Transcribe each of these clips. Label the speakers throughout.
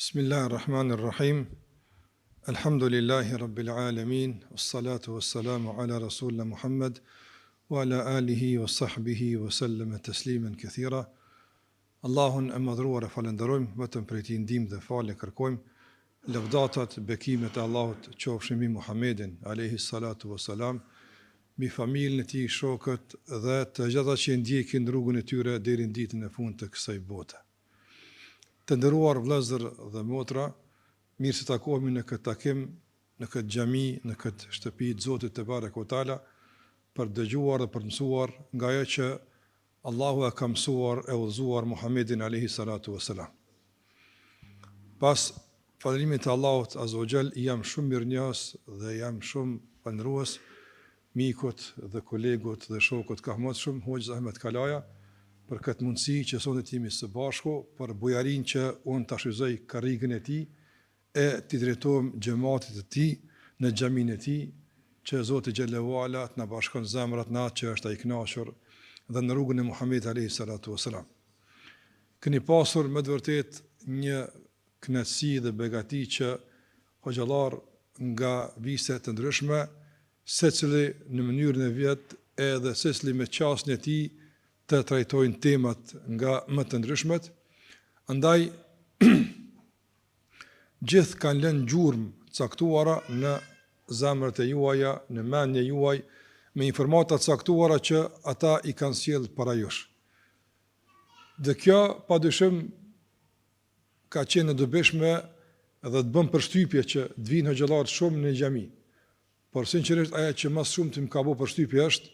Speaker 1: Bismillahirrahmanirrahim. Alhamdulillahi rabbil alamin. Wassalatu wassalamu ala rasulna Muhammad wa ala alihi wa sahbihi wa sallama tasliman kathira. Allahun e madhruar e falenderojmë, vetëm prej tij ndihmë dhe falë kërkojmë. Lëvdatat, bekimet e Allahut qofshin mbi Muhammedin alayhi salatu wassalam, mbi familjen e tij, shokët dhe të gjitha që ndjekin rrugën e tyre deri në ditën e fundit të kësaj bote. Të nderuar vëllezër dhe motra, mirë se takohemi në këtë takim, në këtë xhami, në këtë shtëpi të Zotit te barekuhu teala, për dëgjuar dhe për mësuar nga ajo që Allahu e ka mësuar e udhëzuar Muhammedin alayhi salatu wassalam. Pas falërimit të Allahut azza wa jall, jam shumë mirënjohës dhe jam shumë falëndërues mikut dhe kolegut dhe shokut ka më shumë Hoxha Ahmed Kalaja për këtë mundësi që sonte jemi së bashku, për bujarinë që unë ta shfrytëzoj karrigën e tij e t'i drejtojmë xhamatit të tij në xhamin e tij, që Zoti xhallahu ala të na bashkon zemrat në atë që është ai i kënaqur dhe në rrugën e Muhamedit alayhi salatu wasalam. Keni pasur me të vërtet një kënaqësi dhe begati që hoxhallar nga vise të ndryshme, secili në mënyrën e vet, edhe secili me qasjen e tij të trajtojnë temat nga më të ndryshmet. Andaj gjithë kanë lënë gjurmë caktuara në zemrat e juaja, në mendjen e juaj, me informata caktuara që ata i kanë sjellë para jush. Dhe kjo padyshim ka qenë e dobishme dhe të bën përshtypje që të vinë hoxhallar shumë në xhami. Por sinqerisht ajo që më shumë të më ka bërë përshtypje është,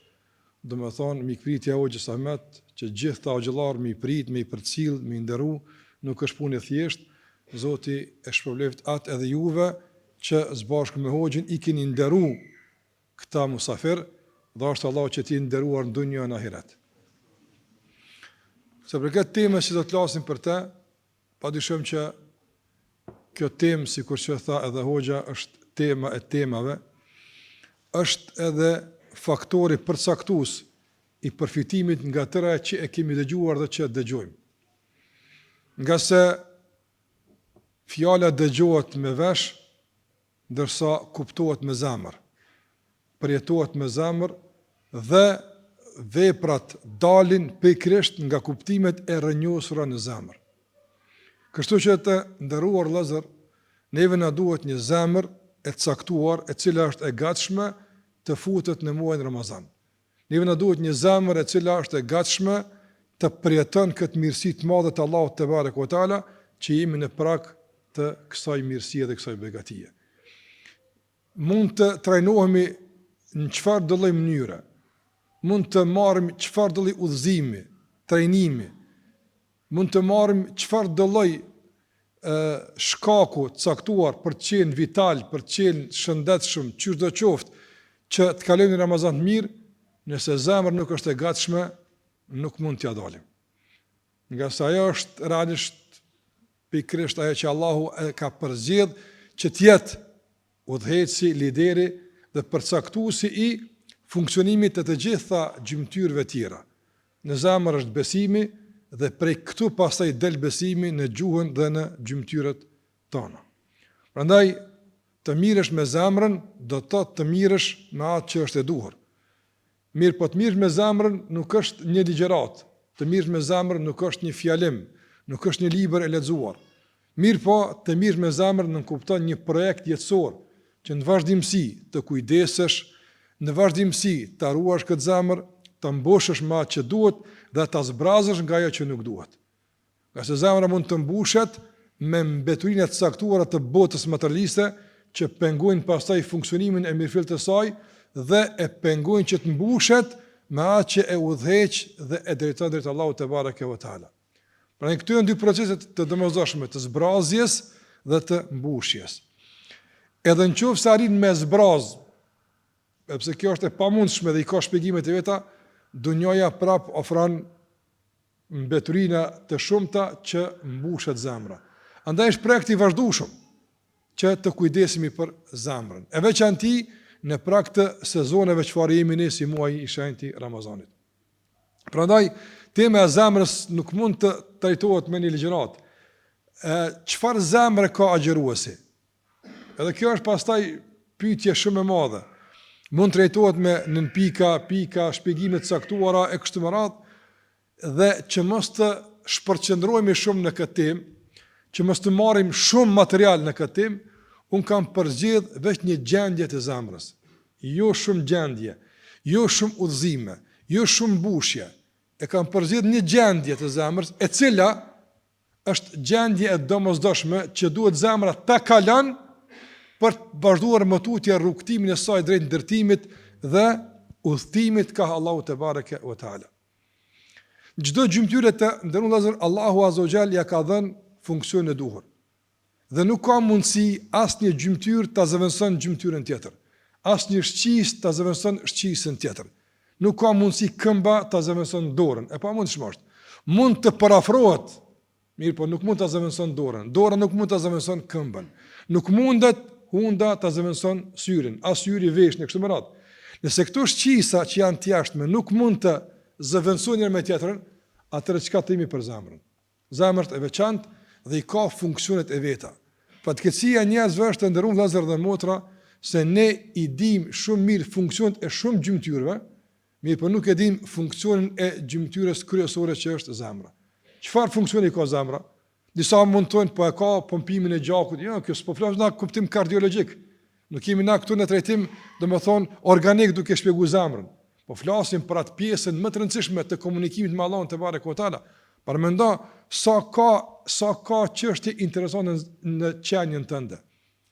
Speaker 1: do me thonë, mikpritja e Hoxhës Ahmet, që gjithë ta hoxhallar me i prit, me i përcjell, me i nderu, nuk është punë e thjeshtë. Zoti e shpërbleft atë edhe juve që së bashku me Hoxhën i keni nderu këta musafir, dhe është Allah që ti nderuar në dunjë e në ahiret. Se për këtë temë që do të flasim për të, padyshim që kjo temë, sikur që tha edhe Hoxha, është tema e temave, është edhe faktori përcaktues i përfitimit nga tëra që e kemi dëgjuar dhe që dëgjojmë. Nga se fjala dëgjohet me vesh, ndërsa kuptohet me zemër, përjetohet me zemër dhe veprat dalin pikërisht nga kuptimet e rrënjosura në zemër. Kështu që të nderuar vëllezër, neve na duhet një zemër e caktuar, e cila është e gatshme të futet në muajin Ramazan. Neve na duhet një zemër e cila është e gatshme të përjeton këtë mirësi të madhe të Allahut te barekuhu teala, që jemi në prag të kësaj mirësie dhe kësaj begatie. Mund të trajnohemi në çfarë do lloj mënyre, mund të marrim çfarë do lloj udhëzimi, trajnimi, mund të marrim çfarë do lloj shkaku të caktuar për të qenë vital, për të qenë shëndetshëm, çdo do qoftë, që të kalojmë në Ramazan të mirë, nëse zemra nuk është e gatshme, nuk mund t'ja dalim. Nga sa ajo është realisht pikërisht ajo që Allahu e ka përzgjedh që të jetë udhëheci, lideri dhe përcaktuesi i funksionimit të gjitha gjymtyrëve tjera. Në zemër është besimi dhe prej këtu pastaj del besimi në gjuhën dhe në gjymtyrët tona. Prandaj të mirësh me zemrën do të thotë të mirësh me atë që është e duhur. Mirë, po të mirësh me zemrën nuk është një ligjërat, të mirësh me zemrën nuk është një fjalim, nuk është një libër e lexuar. Mirë, po të mirësh me zemrën nuk kupton një projekt jetësor, që në vazhdimsi të kujdesesh, në vazhdimsi të ruash këtë zemër, të mbushësh me atë që duhet dhe të zbrazësh nga ajo që nuk duhet. Nga se zemra mund të mbushet me mbeturinë të caktuara të botës materialiste, që pengojnë pastaj funksionimin e mirëfillt të saj dhe e pengojnë që të mbushet me atë që e udhëheq dhe e drejton drejt Allahut te barekuhu teala. Pra këto janë dy procese të domosdoshme, të zbrazjes dhe të mbushjes. Edhe nëse arrin me zbraz, sepse kjo është e pamundshme dhe i ka shpjegimet e veta, dunjoja prap ofron mbeturina të shumta që mbushet zemra. Andaj është projekt i vazhdueshëm që të kujdesemi për zemrën, e veçanti në prag të sezoneve çfarë jemi ne si muaji i shenjtë i Ramazanit. Prandaj tema e zemrës nuk mund të trajtohet me një ligjërat. çfarë zemre ka agjëruesi? Edhe kjo është pastaj pyetje shumë e madhe. Mund trajtohet me nën pika, shpjegime të caktuara e kështu me radhë, dhe që mos të shpërqendrohemi shumë në këtë temë, që mos të marrim shumë material në këtë temë, unë kam përzgjedh veç një gjendje të zemrës. Jo shumë gjendje, jo shumë udhëzime, jo shumë mbushje. E kam përzgjedh një gjendje të zemrës, e cila është gjendje e domosdoshme që duhet zemra ta kalon për të vazhduar më tutje rrugtimin e saj drejt ndërtimit dhe udhëtimit ka Allahu te bareke ve taala. Çdo gjymtyre të ndërun Lazar, Allahu azza wa jall ja ka dhënë funksionin e duhur. Dhe nuk ka mundësi asnjë gjymtyr ta zëvendëson gjymtyrën tjetër. Asnjë shqis ta zëvendëson shqisën tjetër. Nuk ka mundësi këmba ta zëvendëson dorën. E pamundshme është. Mund të parafrohet, mirë, po nuk mund ta zëvendëson dorën. Dora nuk mund ta zëvendëson këmbën. Nuk mundet hunda ta zëvendëson syrin, as syri veshën e kështu me radhë. Nëse këto shqisa që janë të jashtme nuk mund të zëvendësojnë njëra me tjetrën, atëherë çka themi për zemrën? Zemra është e veçantë dhe i ka funksionet e veta. Fatkeqësia e njerëzve është të ndërruar vëllezër dhe motra se ne i dim shumë mirë funksionet e shumë gjymtyrëve, mirë po nuk e dim funksionin e gjymtyrës kryesore që është zemra. Çfarë funksioni ka zemra? Disa mund të thonë po e ka pompimin e gjakut. Jo, kjo s'po flas në kuptim kardiologjik. Nuk kemi na këtu në trajtim, domethënë organik duke shpjeguar zemrën. Po flasim për atë pjesën më të rëndësishme të komunikimit me Allahun te bareke ve taala. Përmendo sa ka çështje interesante në qenien tënde.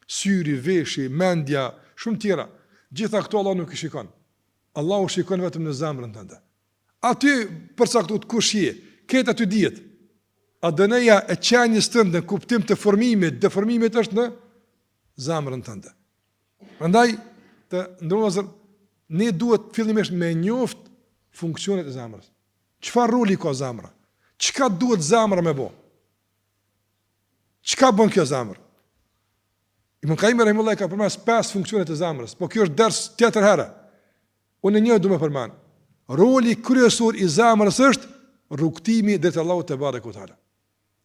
Speaker 1: Syri, veshi, mendja, shumë tjera. Gjitha këto Allah nuk i shikon. Allahu shikon vetëm në zemrën tënde. Aty përcaktohet kush je, këtë aty dihet. A dëneja e qenjes tënde në kuptim të formimit, deformimit është në zemrën tënde. Prandaj të ndërmosur ne duhet fillimisht me njoft funksionet e zemrës. Çfarë roli ka zemra? Çka duhet zemra me bë? Çka bën kjo zemër? Ibn Qayyim rahimahullah ka përmendur 5 funksionet e zemrës, po kjo është ders tjetër herë. Unë një do më përmend. Roli kryesor i zemrës është rrugtimi drejt Allahut te barekuhu teala.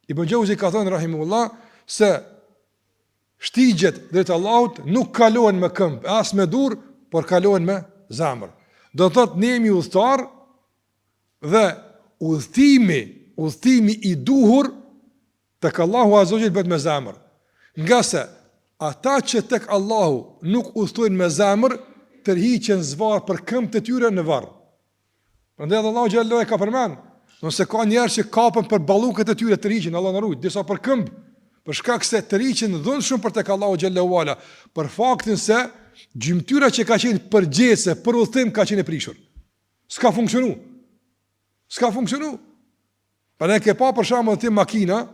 Speaker 1: Ibn Jauzi ka thënë rahimahullah se shtigjet drejt Allahut nuk kalohen me këmbë, as me dur, por kalohen me zemër. Do të thotë ne jemi udhëtar dhe udhëtimi i duhur tek Allahu azza wa jall bëhet me zemër. Nga se ata që tek Allahu nuk udhtojnë me zemër, tërhiqen zvarr për këmbët e tyre në varr. Prandaj Allahu xhallahu e ka përmend, nëse ka njerëz që kapen për balluket e tyre tërhiqen, Allah na ruaj, disa për këmbë, për shkak se tërhiqen dhun shumë për tek Allahu xhallahu ala, për faktin se gjymtyra që ka qenë përgjithëse për udhtim ka qenë e prishur. S'ka funksionu. Për ke pa për shembull ti makina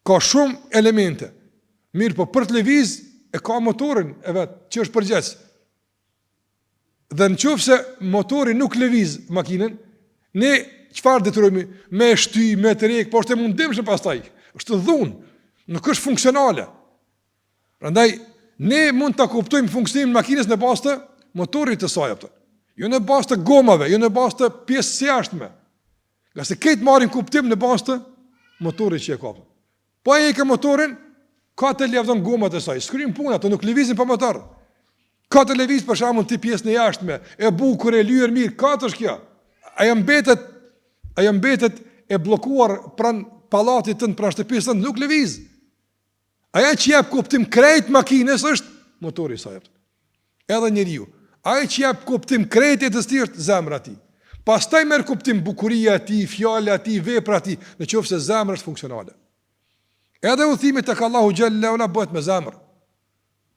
Speaker 1: ka shumë elemente. Mirë, po për të lëviz e ka motorin e vet, që është përgjithës. Dhe nëse motori nuk lëviz makinën, ne çfarë detyrojmë? Me shty, me treg, po është e mundimshëm pastaj. Është dhunë, nuk është funksionale. Prandaj ne mund ta kuptojmë funksionimin e makinës në bazë të motorit të saj apo. Jo në bazë të gomave, jo në bazë të pjesës së jashtme. Gjasë këtë marrin kuptim në bazë të motorit që e ka. Po ai ka motorin, ka të lëvizon gomat e saj. Skrim punë, ato nuk lëvizin pa motor. Ka të lëviz për shembull ti pjesën e jashtme, e bukur, e lyer mirë, katësh kjo. Ajo mbetet e bllokuar pranë pallatit tënd, pranë shtëpisë tënd, nuk lëviz. Aja që jep kuptim krejt makinës është motori i saj. Edhe njeriu. Ai që jep kuptim krejt e të tij është zemra e tij. Pastaj merr kuptim bukuria e tij, fjala e tij, vepra e tij, nëse zemra është funksionale. Edhe udhimi tek Allahu xhallahu ala bëhet me zemër.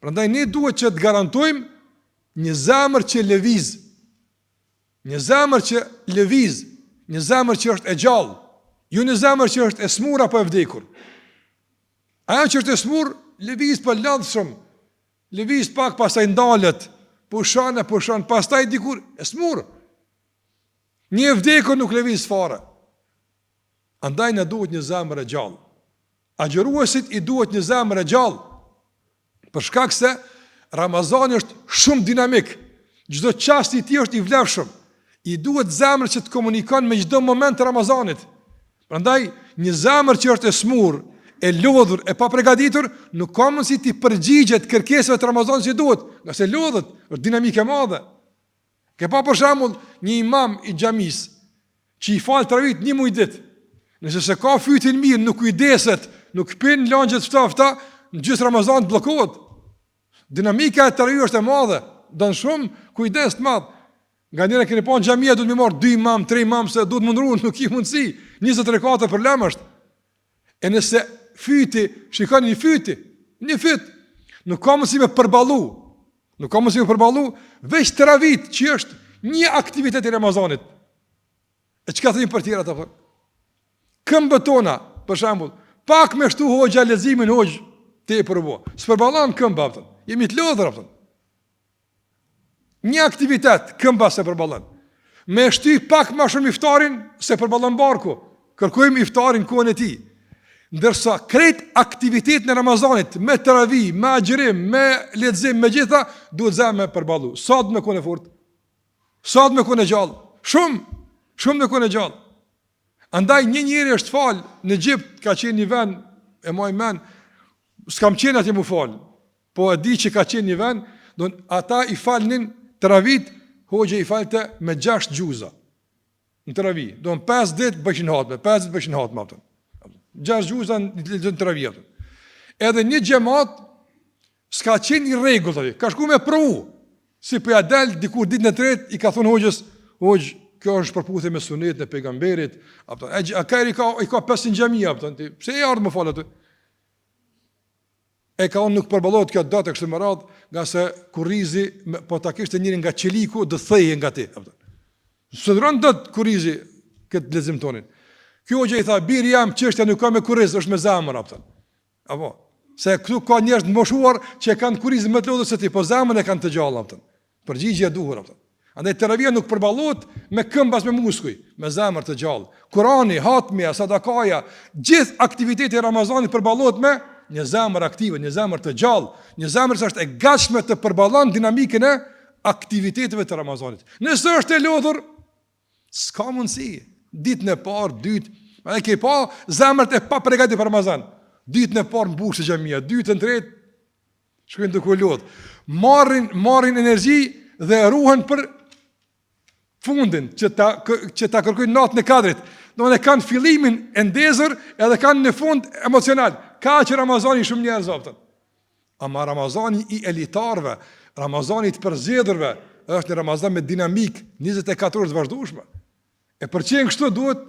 Speaker 1: Prandaj ne duhet që të garantojmë një zemër që lëviz. Një zemër që lëviz, një zemër që është e gjallë, jo një zemër që është e smur apo e vdekur. Ajo që është e smur, lëviz pa lodhshëm, lëviz pak pastaj ndalet, pushon, pastaj dikur e smur. Një e vdekur nuk lëviz fare. Andaj na duhet një zemër e gjallë. Agjëruesit i duhet një zemër e gjallë. Për shkak se Ramazani është shumë dinamik. Çdo çast i tij është i vlefshëm. I duhet zemër që të komunikon me çdo moment të Ramazanit. Prandaj një zemër që është e smur, e lodhur, e pa përgatitur, nuk ka mundësi ti përgjigjet kërkesave të Ramazanit si duhet, nga se lodhet, është dinamike e madhe. Ke pa për shembull një imam i xhamis që i fal taravit një muj ditë. Nëse se ka fytin mirë, nuk kujdeset, nuk pin langjet ftafta, në gjysmë Ramazanit bllokohet. Dinamika e taravit është e madhe, don shumë kujdes të madh. Nga njëra keni pa në xhamia duhet më marr 2 imam, 3 imam se duhet mundruan, nuk i mundsi. 20 rekate për lëm është. E nëse fyti, shikoni një fyt, nuk ka mundësi me përballu. Nuk ka mundësi me përballu veç taravit që është një aktivitet i Ramazanit. E çka thënë për tjerat apo? Këmbët tona, për shembull, pak me shtu hoxha leximin hoxh te përbo. S'përballon këmbë apo? Jemi të lodhur apo? Një aktivitet këmba se përballon. Me shty pak më shumë iftarin se përballon barku. Kërkojmë iftarin kohën e tij. Ndërsa krejt aktivitet në Ramazanit, me teravi, me agjërim, me lexim, me gjitha, duhet zemë me përballu. Sa të me kone fort? Sa të me kone gjallë? Shumë me kone gjallë. Andaj një njeri është falë, në Egjipt ka qenë një vend, e moj men, s'kam qenë ati mu falë, po e di që ka qenë një vend, don ata i falnin teravit, hoxha i falte me 6 gjuza. Në teravi, don 5 ditë bëshin hatme, 5 ditë bëshin hatme aftën. 6 gjuza në teravi aftën. Edhe një xhamat s'ka qenë i rregull, ka shku me provu. Si për ja del dikur ditën e tretë i ka thonë hoxhës, hoxh, kjo është përputhje me sunetin e pejgamberit, aftën. A ka i ka 500 xhamia aftën. Pse i ardh më fal aty? E ka unë nuk përballohet kjo datë kështu më radh, nga se kurrizi po ta kishte njëri nga qeliku do thëje nga ti. Së dron dot kurrizi këtë lezim tonin. Kjo hoxha i tha, bir jam çështja nuk ka me kurriz, është me zemër apo. Apo, se këtu ka njerëz të moshuar që kanë kurriz më të lodhur se ti, po zemrën e kanë të gjallë apo. Përgjigjja e duhur apo. Andaj teravia nuk përballohet me këmbas me muskuj, me zemër të gjallë. Kurani, hatmia, sadakaja, gjithë aktiviteti i Ramazanit përballohet me një zemër aktive, një zemër të gjallë, një zemër që është e gatshme të përballon dinamikën e aktiviteteve të Ramazanit. Nëse është e lodhur, s'ka mundësi. Ditën e parë, dytë, e ke pa zemrat e pa përgatitur për Ramazan. Ditën e parë mbushë xhamia, ditën e tretë shkojnë duke u lodh. Marrin energji dhe ruhen për fundin që ta kërkojnë natën e Kadrit. Domethënë kanë fillimin e ndezur edhe kanë në fund emocional. Ka që Ramazani shumë njerëz optën. Ama Ramazani i elitarëve, Ramazani të përzgjedhurve, është një Ramazan me dinamik 24 orë të vazhdueshme. E për çën kështu duhet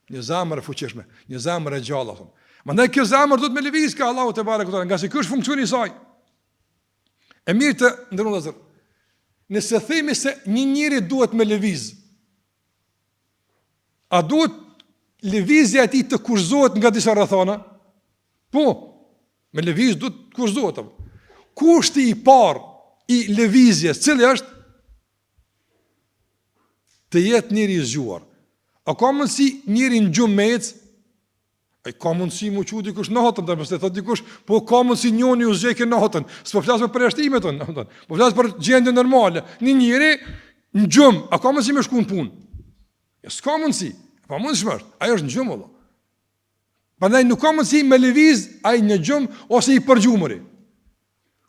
Speaker 1: një zemër e fuqishme, një zemër e gjallë apo. Mandaj kjo zemër duhet me lëviz ka Allahu te barekuta, nga se ky është funksioni i saj. E mirë të ndërrua zot. Nëse themi se një njeri duhet me lëviz, a duhet lëvizja e tij të kurzohet nga disa rrethana? Po, me lëviz duhet të kurzohet. Kushti i parë i lëvizjes, cili është? Të jetë njëri i zgjuar. A ka mundësi njëri në gjumë me ecë? A ka mundësi mu që dikush në hotën, përse thot dikush, po ka mundësi njoni u zgjekë në hotën, s'po flasë për përjashtimet tonë, po flasë për gjendje normale. Një njëri në gjumë, a ka mundësi me shku në punë? Ja, s'ka mundësi, pa mundë shmërë, ajo është në gjumë, Allah. Prandaj nuk ka mundësi me lëviz ai në gjumë ose i përgjumëri.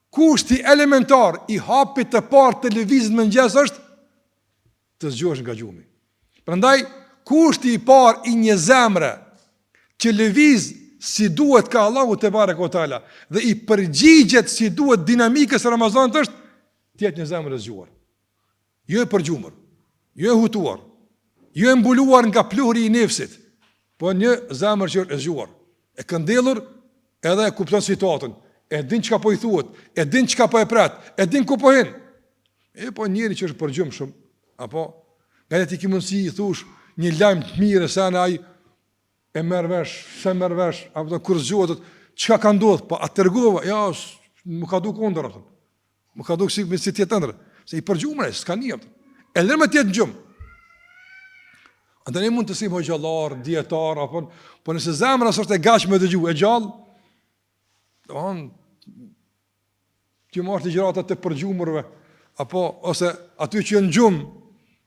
Speaker 1: Kushti elementar i hapit të parë të lëvizit në mëngjes është të zgjohesh nga gjumi. Prandaj kushti i parë i një zemre që lëviz si duhet ka Allahu te barekuhu teala dhe i përgjigjet si duhet dinamikës së Ramazanit është të jetë një zemër e zgjuar. Jo e përgjumur, jo e hutuar, jo e mbuluar nga pluhuri i nefsit, po një zemër që është e zgjuar, e këndellur edhe e kupton situatën, e din çka po i thuhet, e din çka po e pret, e din ku po hin. E po njëri që është përgjumshëm, apo nga ti ke mundësi i thush një lajm të mirë se ai e merr vesh, se merr vesh, apo kur zgjohet, çka ka ndodhur, po a tregova, ja, më ka dukur kundër atë. Më ka dukur si ti tëndër, se i përgjumur, s'ka një atë. E lërë me të jetë në gjumë. Andë ne mund të sim hoxhallar, dietar, apo po nëse zemra është e gatshme të dëgjojë, e gjallë, domthon ti mos të gjërat të përgjumurve, apo ose aty që në gjumë,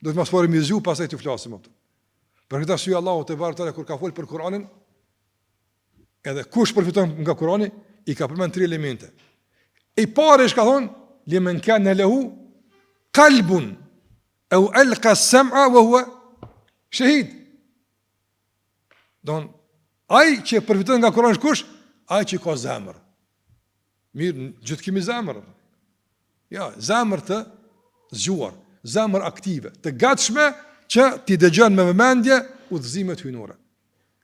Speaker 1: do të mos forim izu pastaj të flasim atë. Për këtë arsye Allahu te barekuta kur ka fol për Kur'anin, Edhe kush përfiton nga Kurani, i ka përmend 3 elemente. I pari është ka thonë, limen kana lahu qalbun au alqa as-sam'a wa huwa shahid. Don ai që përfiton nga Kurani është kush? Ai që ka zemër. Mirë, gjithë kemi zemër. Ja, zemër të zgjuar, zemër aktive, të gatshme që ti dëgjon me vëmendje udhëzimet hyjnore.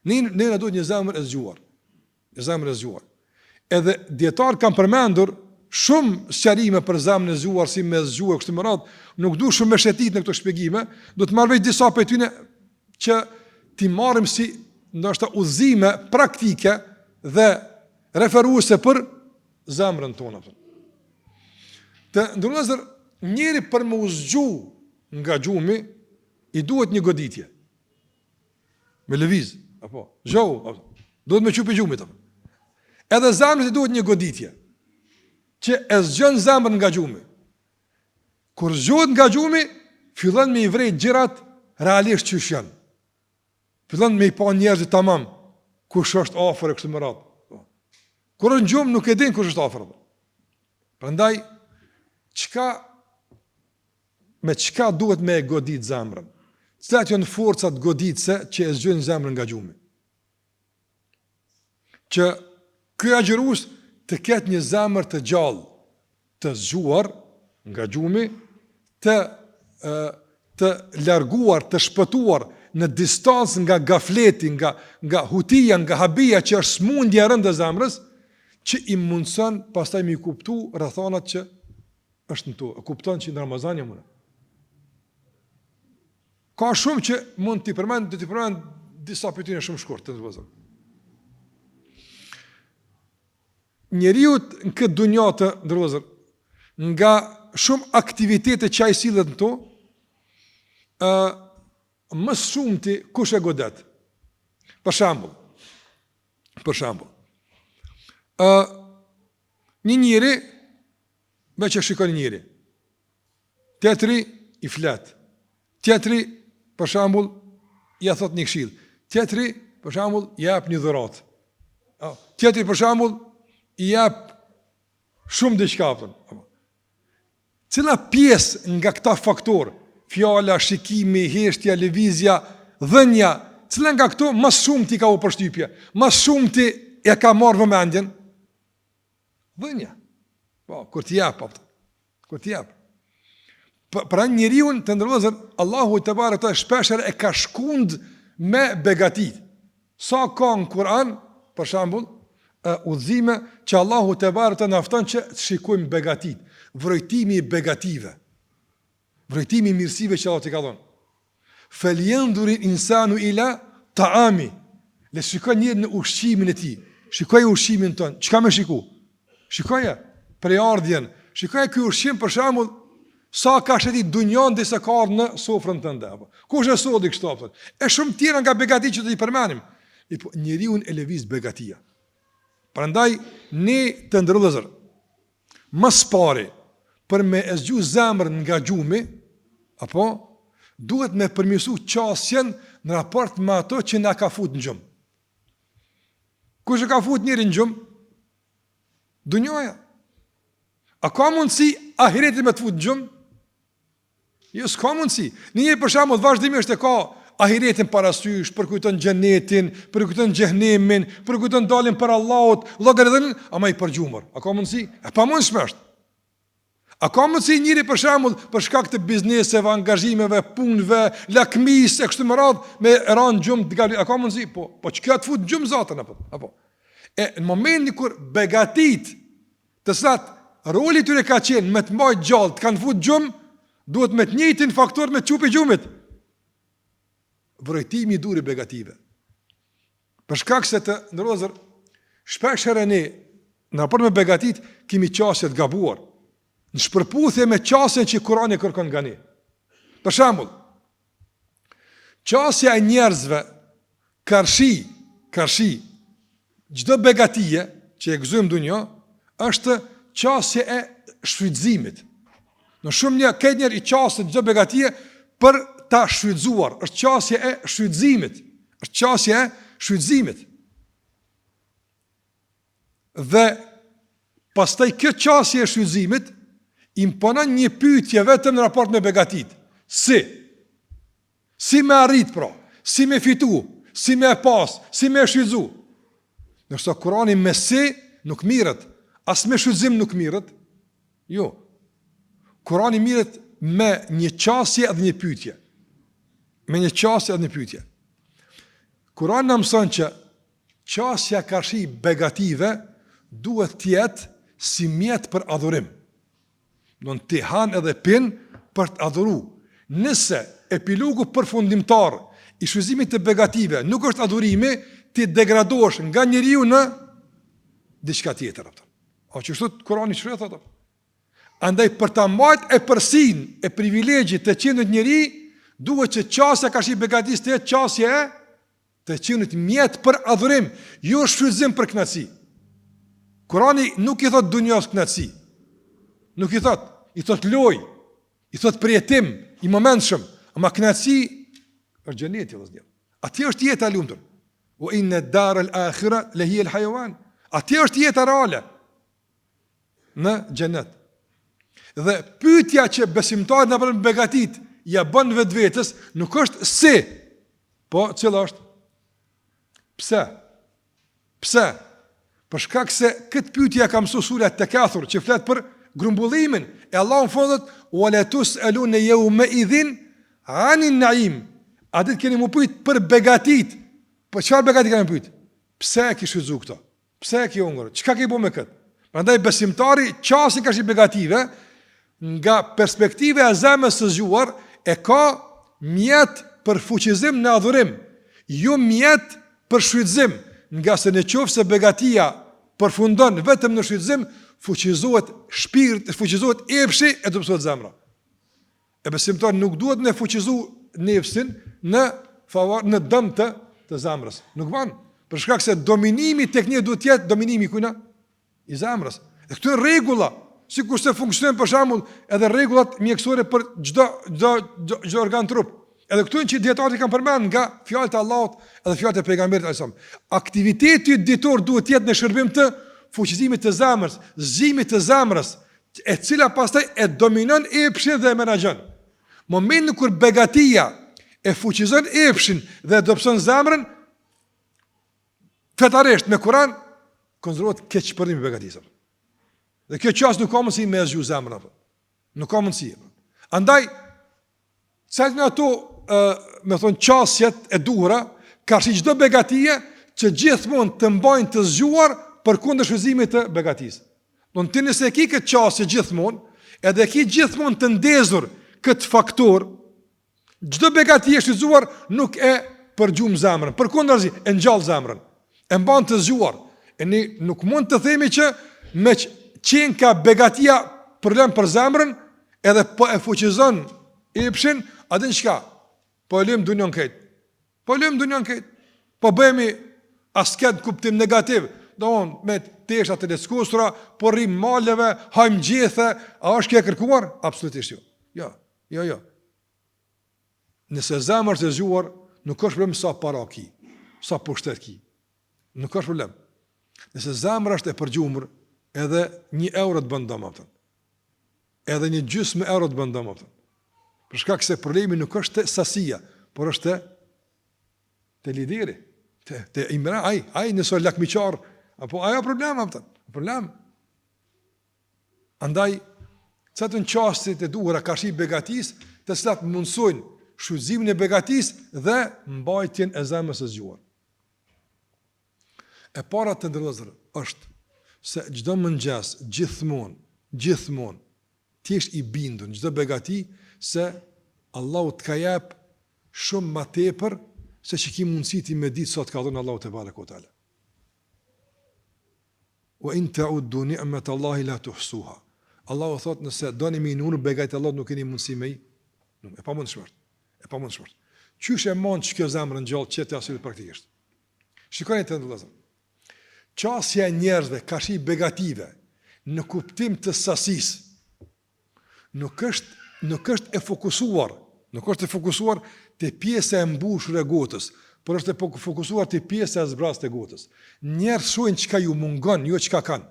Speaker 1: Ne na duhet një zemër e zgjuar. Një zemër e zgjuar. Edhe dietar kanë përmendur shumë sqarime për zemrën e zgjuar, si me zgjuar kështu më radh, nuk du shumë me shetit në këto shpjegime, do të marr veç disa prej tyre që ti marrim si ndoshta udhëzime praktike dhe referuese për zemrën tonë. Të ndërlozër, njeri për më uzgju nga gjumi, i duhet një goditje. Me lëviz, apo, zhohu, duhet me qupi gjumit. Edhe zemrës i duhet një goditje, që e zgjën zemrën nga gjumi. Kur zgjohet nga gjumi, fillon me i vrejt gjirat realisht që janë. Fillon me i pa njerëzit tamam, kush është afër e kështu me radhë. Kur në gjumë nuk e din kush është afër. Prandaj, me çka duhet me e godit zemrën? Cilat janë forcat goditëse që e zgjojnë zemrën nga gjumi? Që ky agjërues të ketë një zemër të gjallë, të zgjuar nga gjumi, të larguar, të shpëtuar në distancë nga gafleti, nga hutia, nga habia që është smundja e rëndë e zemrës, që i mundson pastaj me kuptu rrethanat që është në to. E kupton që në Ramazan jam unë. Ka shumë që mund t'i përmend, do t'i përmend disa pyetje shumë shkurt të vëzhgoj. Njeriu në këtë dunjë të ndërvozur, nga shumë aktivitete që ai sillet në to, më shumti kush e godet. Për shembull, një njeri me që shikon njëri, tjetri i flet, tjetri për shembull ja thot një këshill, tjetri për shembull i jap një dhuratë, tjetri për shembull i jap shumë diçka. Cila pjesë nga këta faktorë, fjala, shikimi, heshtja, lëvizja, dhënia, cila nga këto më shumë ti ka u përshtypje, më shumë ti e ka marrë vëmendjen? Dhënia. Po, kur t'i jap, kur t'i jap. Pra njeriu të ndërlozën, Allahu te barekuta shpeshherë e ka shkund me begatit. Sa ka në Kur'an, për shembull, udhëzime që Allahu te barekuta na fton që të shikojmë begatit, vrojtimi i begative, vrojtimi i mirësive që Allah t'i ka dhënë. Falyanzuri insanu ila ta'ami. Le shikoj njëri në ushqimin e tij. Shikoj ushqimin ton. Çka më shiku? Shikoja prej ardhjen. Shikoja ky ushqim për shembull sa ka shëtit dunjon dhe se ka ardhur në sofrën tënde. Kush e solli kështu apo? E shumë tjera nga begatit që do t'i përmendim. Njeriu e lëviz begatia. Prandaj ne të ndërlozër, më spari për me e zgju zemrën nga gjumi, apo duhet me përmirësu qasjen në raport me ato që na ka fut në gjumë. Kush e ka fut njëri në gjumë? Dunjoja. A ka mundësi ahireti me të fut në gjumë? Jo, s'ka mundësi. Njëri për shembull vazhdimisht e ka ahiretin parasysh, përkujton xhenetin, përkujton xhehenemin, përkujton dalin për Allahut, llogaritën, ama i përgjumur. A ka mundësi? E pamundshme është. A ka mundësi njëri për shembull për shkak të bizneseve, angazhimeve, punëve, lakmisë e kështu me radhë me ran gjumë të galit? A ka mundësi? Po çka të fut gjumë zatën apo? E në momentin kur begatit të sat roli tyre ka qenë me të mbajt gjallë, të kanë fut gjumë, duhet me të njëjtin faktor me çupi gjumit. Vrojtimi i duri begative. Për shkak se të ndërlozër, shpesh herë ne në raport me begatit kemi qasje të gabuar, në shpërputhje me qasjen që Kurani kërkon nga ne. Për shembull, qasja e njerëzve karshi, çdo begatie që e gëzojmë dunjë është qasje e shfrytëzimit. Në shumë një këtë njerë i qasje çdo begatie për ta shfrytëzuar, është qasje e shfrytëzimit. Dhe pastaj kjo qasje e shfrytëzimit imponon një pyetje vetëm në raport me begatit. Si me arrit pra, si me fitu, si me pas, si me shfrytëzu. Nërsa Kurani me si nuk mirët, as me shfrytëzim nuk mirët. Jo. Kurani mirët me një qasje dhe një pyetje. Me një qasje dhe një pyetje. Kurani në mëson që qasja karshi begative duhet tjetë si mjetë për adhurim. Do në të han edhe pin për të adhuru. Nëse epilogu përfundimtar i shfrytëzimit të begative nuk është adhurimi, ti degradosh nga njeriu në diçka tjetër. O që shtu Kurani shkruaj thotë. Andaj për ta mbajtur e përsin e privilegjit të qenit njeri, duhet që qasja karshi begatis të jetë qasje të qenit mjetë për adhurim, jo shfrytëzim për kënaqësi. Kurani nuk i thot dunjas kënaqësi. Nuk i thot loj, i thot përjetim, i momentshëm, ama kënaqësi është xheneti vëllazër. Aty është jeta e lumtur. Wa inna ad-dar al-akhirah la hiya al-hayawan. Aty është jeta reale në xhenet. Dhe pyetja që besimtarët në për begatit ja bën vetvetes nuk është si, po cila është? Pse? Për shkak se këtë pyetje ka mësuar sura At-Takathur që flet për grumbullimin e Allahu në fondet wala tusalun yawma idhin anin naim. A ditë keni më pyet për begatit. Po çfarë begati kanë pyet? Pse e ke shfrytzuar këto? Pse e ke hungur? Çka ke bën me kët? Prandaj besimtari qasë ka begative nga perspektiva e zemrës së zgjuar e ka mjet për fuqizim në adhurim, jo mjet për shfrytëzim, nga se në qoftë se begatia përfundon vetëm në shfrytëzim, fuqizohet shpirt, fuqizohet epshi e dobësohet zemra. E besimtar nuk duhet me fuqizu nefsin në favor në dëm të zemrës. Nuk van, për shkak se dominimi tek një duhet të jetë dominimi kujna i zemrës. E këto janë rregulla, sikur se funksionojnë për shembull edhe rregullat mjekësore për çdo organ trup. Edhe këtu që dietarët kanë përmend nga fjalët e Allahut edhe fjalët e pejgamberit sallallahu alajhi wasallam. Aktiviteti ditor duhet të jetë në shërbim të fuqizimit të zemrës, zgjimit të zemrës, e cila pastaj e dominon epshin dhe e menaxhon. Momentin kur begatia e fuqizon epshin dhe dobëson zemrën, fetarisht me Kur'an konsiderohet keqpërdim i begatisë. Dhe kjo çast nuk ka mundësi me zgju zemrën. Nuk ka mundësi. Andaj çajnë ato me thonë qasjet e duhura, ka shi çdo begatie që gjithmonë të mbajnë të zgjuar përkundër shfrytëzimit të begatisë. Do të nëse e ki këtë qasje gjithmonë, edhe e ki gjithmonë të ndezur këtë faktor, çdo begati e shfrytëzuar nuk e përgjum zemrën, përkundrazi e ngjall zemrën, e mban të zgjuar. E ne nuk mund të themi që me qenë ka begatia problem për zemrën, edhe po e fuqizon epshin, a din çka? Po e lëm dunjon këtë. Po bëhemi asket kuptim negativ. Don me tesha të leskustra, po rrim maleve, hajm gjethe, a është kjo e kërkuar? Absolutisht jo. Jo. Nëse zemra është e zgjuar, nuk është problem sa para ki, sa pushtet ki. Nuk është problem. Nëse zemra është e përgjumur, edhe 1 euro të bën dëm atë. Edhe 1 gjysmë euro të bën dëm atë. Për shkak se problemi nuk është te sasia, por është te lideri, te imra, ai nëse lakmiqar, apo ajo problem atë. Problem. Andaj çatën çastit e duhura karshi begatis, të cilat mundsojnë shfrytëzimin e begatis dhe mbajtjen e zemrës së zgjuar. E para të ndërlozur është se çdo mëngjes gjithmonë ti je i bindur çdo begati se Allahu të ka jep shumë më tepër se që ki mundësi ti me ditë sot ka dhënë Allahu te barekuhu teala. Wa in ta'uddu ni'mat Allahi la tuhsuha. Allahu thot nëse doni me numër begatit Allahut nuk keni mundësi me e pamundshme. Qysh e mund që kjo zemrën gjallë çetë asyl praktikisht. Shikoni të ndëllazëm. Qasja e njerëzve kashi begative në kuptim të sasisë nuk është e fokusuar te pjesa e mbushur e gotës, por është e fokusuar te pjesa e zbrazë të gotës. Njerëz shohin çka ju mungon, jo çka kanë.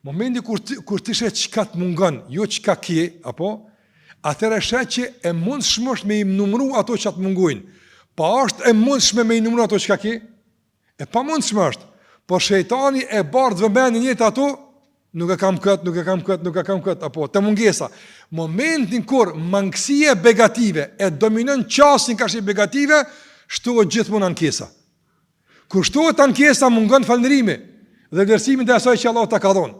Speaker 1: Momenti kur ti sheh çka të mungon, jo çka ke, apo atëherë sheh që e mundshmë është me i numëru ato që të mungojnë. Pa është e mundshme me i numëru ato çka ke? E pa mundshme është. Por shejtani e bardh vëmendjen jetë ato, nuk e kam kët, apo të mungesa. Momentin kur mangësia begative e dominon qasjen ka shi begative, shtohet gjithmonë ankesa. Kur shtohet ankesa, mungon falënderimi dhe vlerësimi ndaj asaj që Allah ta ka dhënë.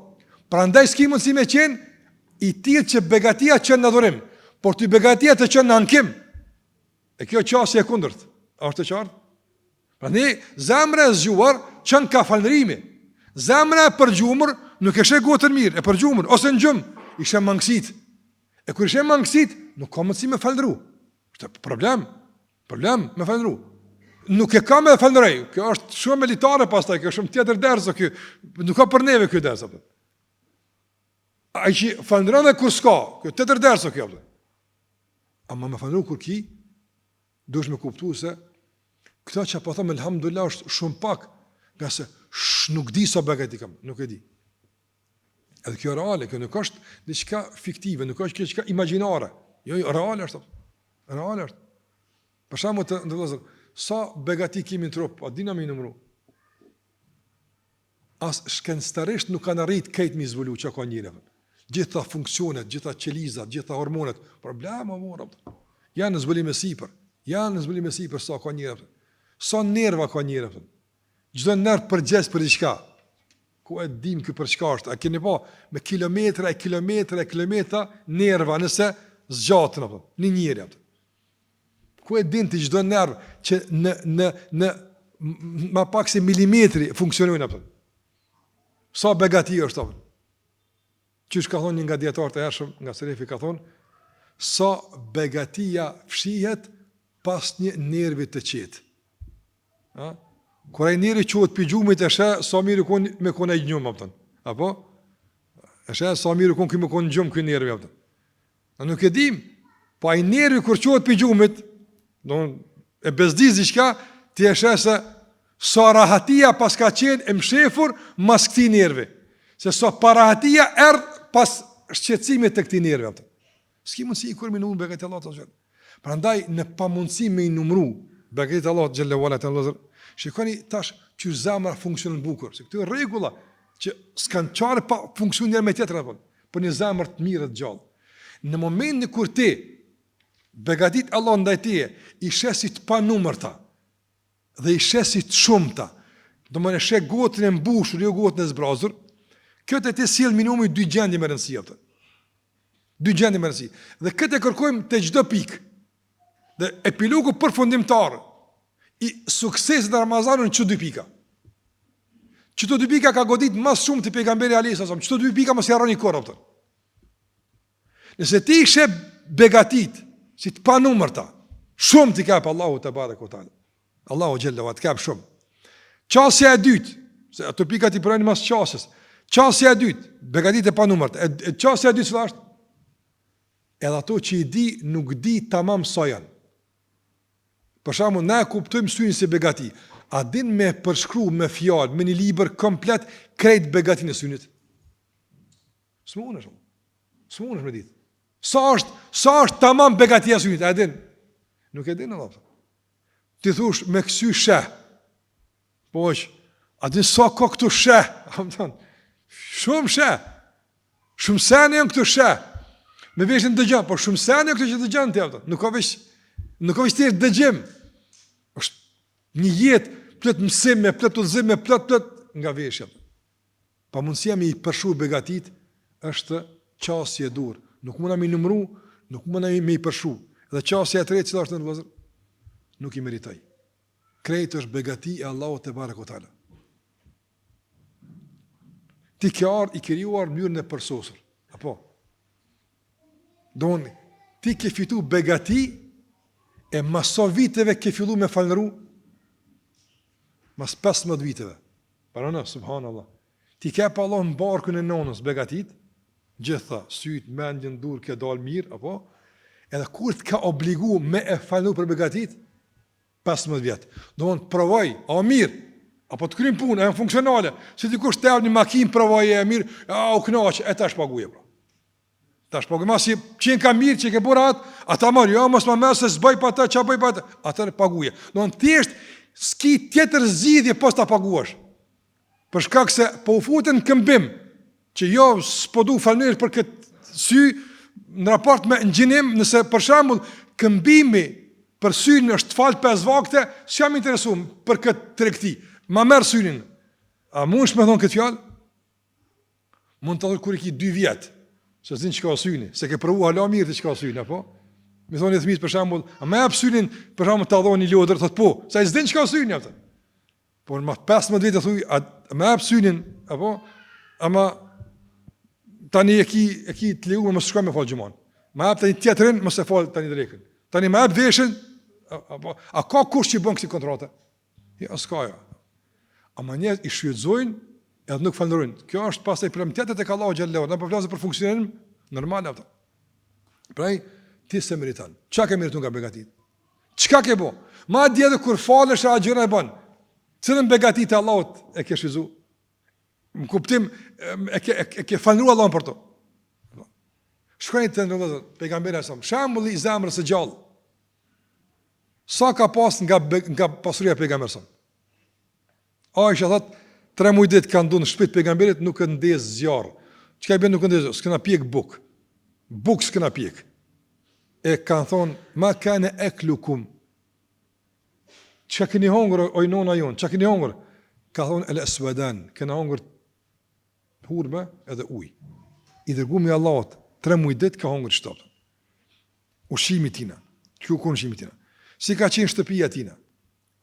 Speaker 1: Prandaj s'ki mundësi me qenë i tillë që begatia qenë në adhurim, por ty begatia të qenë në ankim. E kjo qasje e kundërt. A është e qartë? Prandaj zemra e zgjuar qenë ka falënderimi. Zemra e përgjumur nuk e sheh gotën mirë, e përgjumur ose në gjum, i sheh mangësit. E kur i sheh mangësit, nuk ka mundësi me falëndru. Është problem me falëndru. Nuk e ka me falëndrej. Kjo është shumë elitare pastaj, kjo është shumë tjetër ders, kjo nuk ka për neve ky ders apo. Ai që falëndron dhe kur s'ka, kjo tjetër ders kjo. Ama me falëndru kur ki, duhesh me kuptuar se këto që po them elhamdulillah është shumë pak, nga se nuk di sa begati kam, nuk e di. Edhe kjo reale, kjo nuk është diçka fiktive, nuk është diçka imagjinare. Jo, reale është. Reale është. Për shembull të ndëllazër, sa begati kemi në trup, a dina me i numru? As shkencëtarisht nuk kanë arrit këtë mi zvulu që ka njëre. Gjitha funksionet, gjitha qelizat, gjitha hormonet, problema mora. Janë në zbulim e sipër, sa ka njëre. Sa nerva ka njëre. Çdo nerv përgjes për diçka. Ku e dim kë për çka është? A keni pa me kilometra nerva nëse zgjatën apo në njëri apo. Ku e din ti çdo nerv që në ma pak se milimetri funksionojnë apo. Sa begati është apo. Qysh ka thonë një nga dietarët e hershëm, nga Selefi ka thonë, sa begatia fshihet pas një nervi të qetë. Ha? Kur ai njeri quhet pi gjumit e sheh sa mirë kon me kon ai gjum apo. Apo? E sheh sa mirë kon me kon gjum ky nervi apo. Ne nuk e dim. Po ai nervi kur quhet pi gjumit, don e bezdiz diçka, ti e sheh se sa rahatia pas ka qenë e mshefur mas këtij nervi. Se sa parahatia pas shqetësimit të këtij nervi apo. S'ki mundsi kur më numër begat Allah të zot. Prandaj në pamundësi me i numëru begat Allah xhallahu ala ta'ala. Shikoni tash që zemra funksionon bukur, se këto rregulla që s'kan çfarë pa funksionon me tjetër apo, por një zemër të mirë të gjallë. Në momentin kur ti begatit Allah ndaj teje i sheh si të panumërta dhe i sheh si të shumta, do më në sheh gotën e mbushur, jo gotën e zbrazur, kjo të ti sjell minimumi 2 gjendje me rëndësi atë. 2 gjendje me rëndësi. Dhe këtë e kërkojmë te çdo pikë. Dhe epilogu përfundimtar i suksesit në Ramazanun që 2 pika. Çto 2 pika ka godit më shumë te pejgamberi alayhis salam. Çto 2 pika mos i harroni kurrë atë. Nëse ti ishe begatit, si të panumërta, shumë ti kap Allahu te barekuhu teala. Allahu xhalla wa kap shumë. Çësia e dytë, se ato pikat i përojnë mas çësës. Çësia e dytë, begatit e panumërta. Çësia e dytë çfarë është? Edhe ato që i di nuk di tamam sa janë. Për shembull, na e kuptojmë syrin si begati. A din me përshkru me fjalë, me një libër komplet krejt begatin e synit? S'mundesh me ditë. Sa është tamam begatia e synit, a din? Nuk e din Allah. Ti thush me ksy sheh. Po a din sa ka këtu sheh? Shumë sheh. Shumë sene janë këtu sheh. Me veshin dëgjon, por shumë sene këtu që dëgjon ti ato. Nuk ka veç të dëgjim. Është një jetë plot mësim, plot udhëzim, plot nga veshja. Pa mundësia me i përshu begatit është qasje e dur. Nuk mund na me numëru, nuk mund na me i përshu. Dhe qasja e tretë që është në vëllazër, nuk i meritoj. Krejt është begati e Allahut te barekuhu teala. Ti ke ardhur i krijuar në mënyrën e përsosur. Apo doni, ti ke fitu begati e maso viteve ke fillu me falëru, mas 15 viteve. Parana, subhanallah. Ti ke pa Allah në barkën e nonës begatit, gjitha, syt, mendjen, dur, ke dalë mirë, apo? Edhe kur të ka obligu me e falëru për begatit, 15 vjet. Do të provoj, a mirë, apo të kryjm punë, është funksionale. Si dikush të jap një makinë provoj e mirë, u kënaq, e tash paguaj bro. Tash paguaj, mos i qen ka mirë që ke bërë ata marr, jo mos më mëse s'bëj pa ata, ç'a bëj pa ata, atë paguaj. Do të thjesht s'ki tjetër zgjidhje pas ta paguash. Për shkak se po u futen në këmbim, që jo s'po du falëndesh për këtë sy në raport me ngjinim, nëse për shembull këmbimi për syrin është fal 5 vakte, s'jam interesuar për këtë tregti. Ma merr syrin. A mundsh me thon këtë fjalë? Mund të thotë kur i ki 2 vjet, se s'din çka syni, se ke provuar hala mirë të çka syni apo? Mi thonë fëmijës për shembull, a më jap syrin për shembull ta dhoni lodër, thotë po, sa i s'din çka syni atë. Por më 15 vjet thuj, a më jap synin apo? Ama tani e ki të lejuar mos shkoj me fal xhumon. Më jap tani tjetrin mos e fal tani drekën. Tani më jap veshën apo a ka kush që bën këtë kontratë? Jo, s'ka jo. Ama njerëz i shfrytëzojnë edhe nuk falënderojnë. Kjo është pastaj premtetet e Allahu xhallahu, ne po flasim për funksionin normal ato. Prandaj ti se meriton. Çka ke merituar nga begatit? Çka ke bë? Madje edhe kur falesh a gjëra e bën. Cilën begatit e Allahut e ke shizu? Më kuptim e ke falëruar Allahun për to. Shkojnë të ndonjë pejgamberi sa shembulli i zemrës së gjallë. Sa ka pas nga pasuria e pejgamberit sa? Aisha thot 3 muaj ditë kanë ndonë në shtëpitë pejgamberit nuk e ndez zjarr. Çka i bën nuk e ndez, s'kena pjek buk. Buk s'kena pjek. E kanë thonë, ma kane eklukum. Çka keni hungur o nona jon? Çka keni hungur? Ka thonë el aswadan, kena hungur hurme edhe ujë. I dërguami Allahut 3 muaj ditë ka hungur shtop. Ushimi tina. Kjo kon ushimi tina. Si ka qenë shtëpia tina?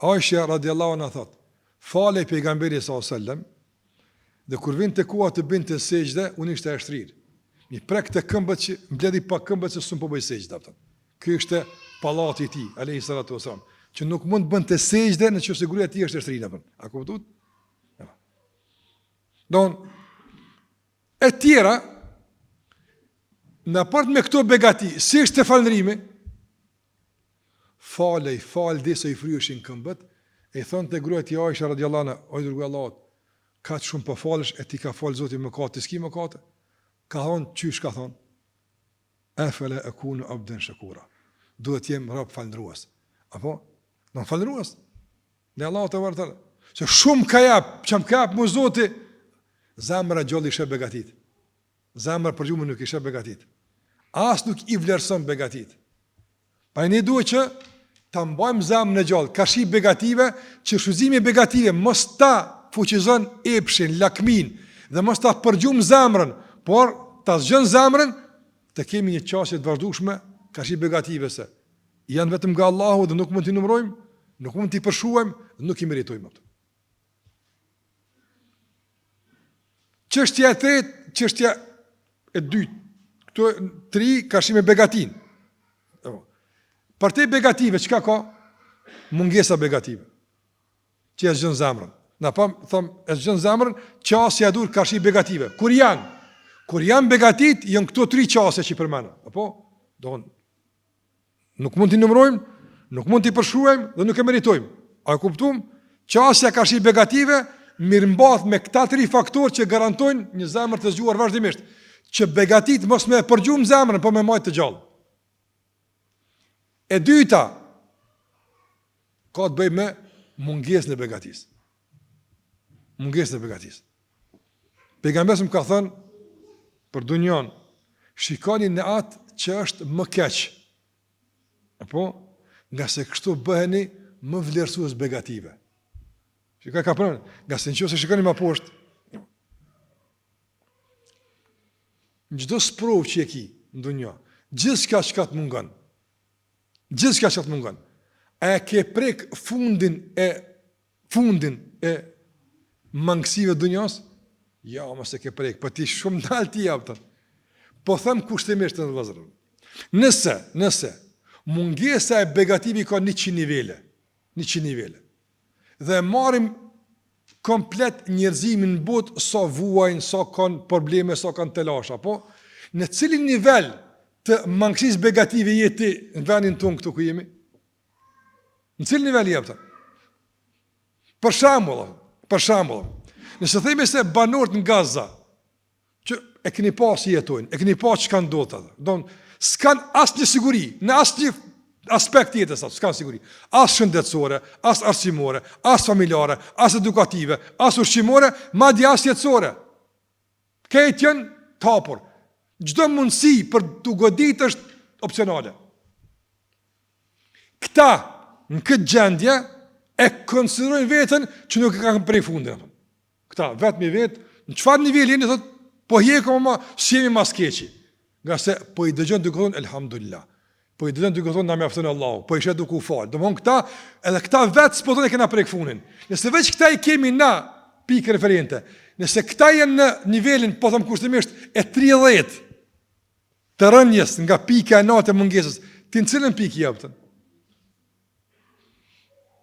Speaker 1: Aisha radiallahu anha thot, falej pejgamberi sallallahu alaihi wasallam, dhe kur vinte koha të binte sejdë, unë ishte e shtrirë. Mi prek të këmbët që mbledhi pa këmbët se s'un po bëj sejdë. Ky ishte pallati i tij, alayhi salatu wasallam, që nuk mund bënte sejdë nëse gruaja e tij është e shtrirë apo. A kuptuat? Don e tjera në part me këto begati, si është të falënderimi, falë dhe se i fryeshin këmbët, e thonë të gruaja e tij Aisha radhiyallahu anha, o dërguar i Allahut, ka të shumë po falësh e ti ka falë Zoti mëkat, ti s'ki mëkat. Ka thonë, qysh ka thonë? Afala akunu abdan shakura. Duhet jem rob falëndrues. Apo? Në falëndrues. Ne Allahu te vërtet. Se shumë ka jap, çam ka jap mu Zoti, zemra gjolli ishe begatit. Zemra për gjumë nuk ishe begatit. As nuk i vlerëson begatit. Pa ne duhet që ta mbajmë zemrën e gjallë, ka shi begative, që shfrytëzimi begative mos ta fuqizon epshin, lakmin, dhe mos ta përgjum zemrën, por ta zgjën zemrën, të kemi një qasje të vazhdueshme, ka shi begative se janë vetëm nga Allahu dhe nuk mund t'i numërojmë, nuk mund t'i përshuajmë, dhe nuk i meritojmë ato. Çështja e tretë, çështja e dytë, këto 3 ka shi me begatin. Për te begative, çka ka? Mungesa begative. Që e zgjën zemrën. Na pam thom e zgjën zemrën, qasja e dur ka shi begative. Kur janë begatit, janë këto 3 qasje që i përmena. Apo? Nuk mund t'i numërojmë, nuk mund t'i përshuajmë dhe nuk e meritojmë. A e kuptum? Qasja ka shi begative, mirëmbath me këta 3 faktorë që garantojnë një zemër të zgjuar vazhdimisht. Që begatit mos me përgjum zemrën, po me majtë të gjallë. E dyta, ka të bëj me mungesën e begatis. Mungesën e begatis. Pejgamberi më ka thënë, për dunjon, shikoni në atë që është më keq. Apo, nga se kështu bëheni më vlerësues begative. Shikoj ka pranë, nga se nëse shikoni më poshtë, në çdo sprov që e ki në dunjë, gjithçka që të mungon. Gjithçka që të mungon. A ke prek fundin e mangësive të dunjos? Ja, mos e ke prek, po ti shumë ndal ti jap. Po them kushtimisht në vëllazër. Nëse mungesa e begativi ka 100 nivele. Dhe marrim komplet njerëzimin në botë, sa vuajnë, sa kanë probleme, sa kanë telasha, po në cilin nivel të mangësisë begative jeti në vendin tonë këtu ku jemi? Në cilë nivel jepëta? Për shembull, nëse themi se banorët në Gaza, që e keni pa si jetojnë, e keni pa që kanë ndodhur atë, s'kan asnjë siguri, në asnjë aspekt tjetër, s'kan siguri, as shëndetësore, as arsimore, as familjare, as edukative, as ushqimore, madje as jetësore. Këtë janë të hapur. Çdo mundësi për të goditur është opsionale. Këta në këtë gjendje e konsiderojnë veten që nuk e kanë prej fundit. Këta vetëm i vet, në çfarë niveli jeni thotë, po hjekëm më si jemi mas keqi. Nga se po i dëgjon duke thonë elhamdulillah. Po i dëgjon duke thonë na mjafton Allahu, po i shet duke u fal. Domthon këta, edhe këta vetë s'po thonë e kena prek fundin. Nëse veç këta i kemi na pikë referente. Nëse këta janë në nivelin, po them kushtimisht e 30 të rënjes nga pika e natë e mungesës, ti në cilën pikë jepëtën?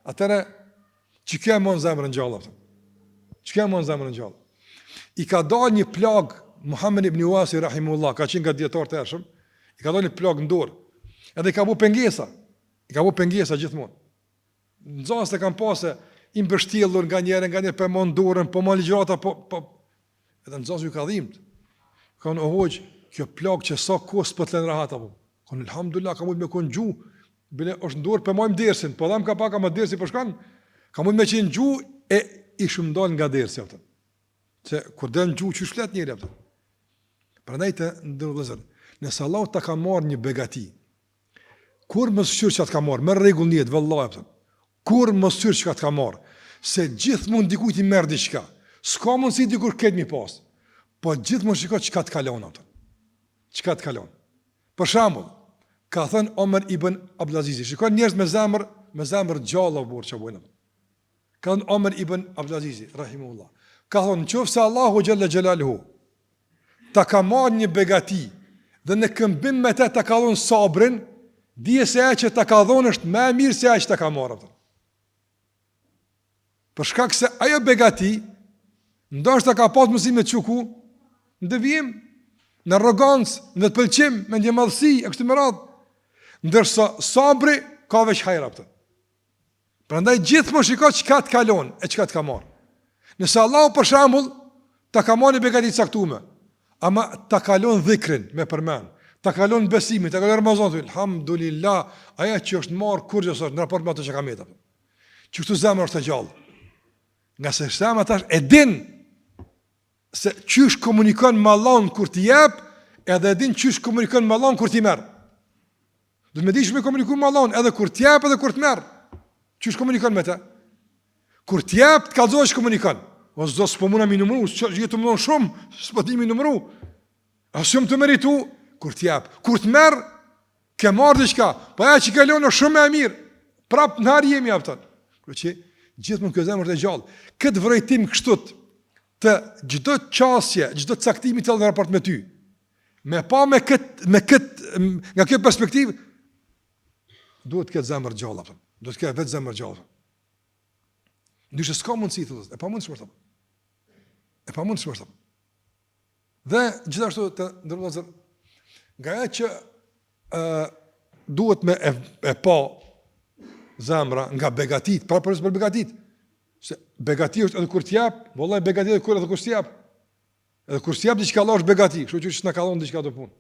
Speaker 1: Atëre, që kjo e mon zemrën gjallë, që kjo e mon zemrën gjallë? I ka dalë një plagë, Muhammed ibn Uasi, rahimullah, ka qenë nga djetarë të ershëm, i ka dalë një plagë në dorë, edhe i ka bu pengesa gjithmonë. Në zonës të kam pasë, i mbështjellur nga njerë për mon dorën, po mon ligjrata, edhe në zonës ju ka dhimt. Ka në hoqë, kjo plagë që sa kosë për të lënë rahata, ka në alhamdulillah, ka mujtë me konë gju, bile është ndorë për majmë dersin, po dham ka paka më dersi për shkanë, ka mujtë me qenë gju e i shumë dalë nga dersi, se kur dhe në gju që shflet njëri, për nejtë ndërë vëzër, nësë Allah të ka marrë një begati, kur më sëshyrë që të ka marrë, më regull njëtë, vëllaj, kur më sëshyrë që të ka marrë, se gjithë mund dikujt i merë diqka, s'ka mund si dikur këtë mi pasë, po gjithë mund shiko që ka të kalon, që të kalon. Për shambull, ka thënë Omer ibn Abdulazizi, shikon njerëz me zemër gjallë burë që bujnë. Ka thënë Omer ibn Abdulazizi, rahimullah. Ka thënë, në qofë se Allahu Gjelle Gjelaluhu, ta ka marrë një begati, dhe në këmbim me te ta ka dhonë sabrin, dije se e që ta ka dhonë është me mirë se e që ta ka marrë. Për shkak se ajo begati, ndoshta ka pas mësime të quku, në devijim, në arrogancë, në të pëlqim, me një madhësi, e kështu me radhë. Ndërsa sabri ka veç hajra pëtë. Prandaj gjithë më shiko që ka të kalon e që ka të ka marë. Nëse Allah për shambull, ta ka marë një begati caktume, ama ta kalon dhikrin me përmen, ta kalon besimin, ta kalon Ramazan, alhamdulillah, aja që është marë kur gjësër në raport me ato që ka meta. Që këtu zemër është të gjallë. Nga se zemër tash e din se qysh komunikon me Allahun kur t'i jep, edhe e din qysh komunikon me Allahun kur t'i merr. Do të më dish me komunikon me Allahun edhe kur t'i jep edhe kur t'merr. Qysh komunikon me të? Kur t'i jep, të kallëzohesh komunikon. O zot, s'po muna mi numëru, jetu më shumë, s'po di mi numëru. A shumë të meritu kur t'i jep. Kur t'merr, ke marrë diçka, po ajo që ke lënë është shumë më e mirë. Prap në harë jemi aftë. Kështu që gjithmonë ky zemër është e gjallë. Këtë vërejtim kështu të çdo çështje, çdo caktimi të në raport me ty. Me nga kjo perspektivë duhet të ketë zemër gjallë apo. Duhet të ketë vetë zemër gjallë. Ndyshe s'ka mundësi thotë, e pamundshme është. E pamundshme është. Dhe gjithashtu të ndërvozë nga ajo që duhet me e pa zemra nga begatit, pra për begatit. Se begati është edhe kur t'jap, vëllai begati edhe kur t'jap. Edhe kur t'jap diçka Allah është begati, kështu që s'na ka dhënë diçka do punë.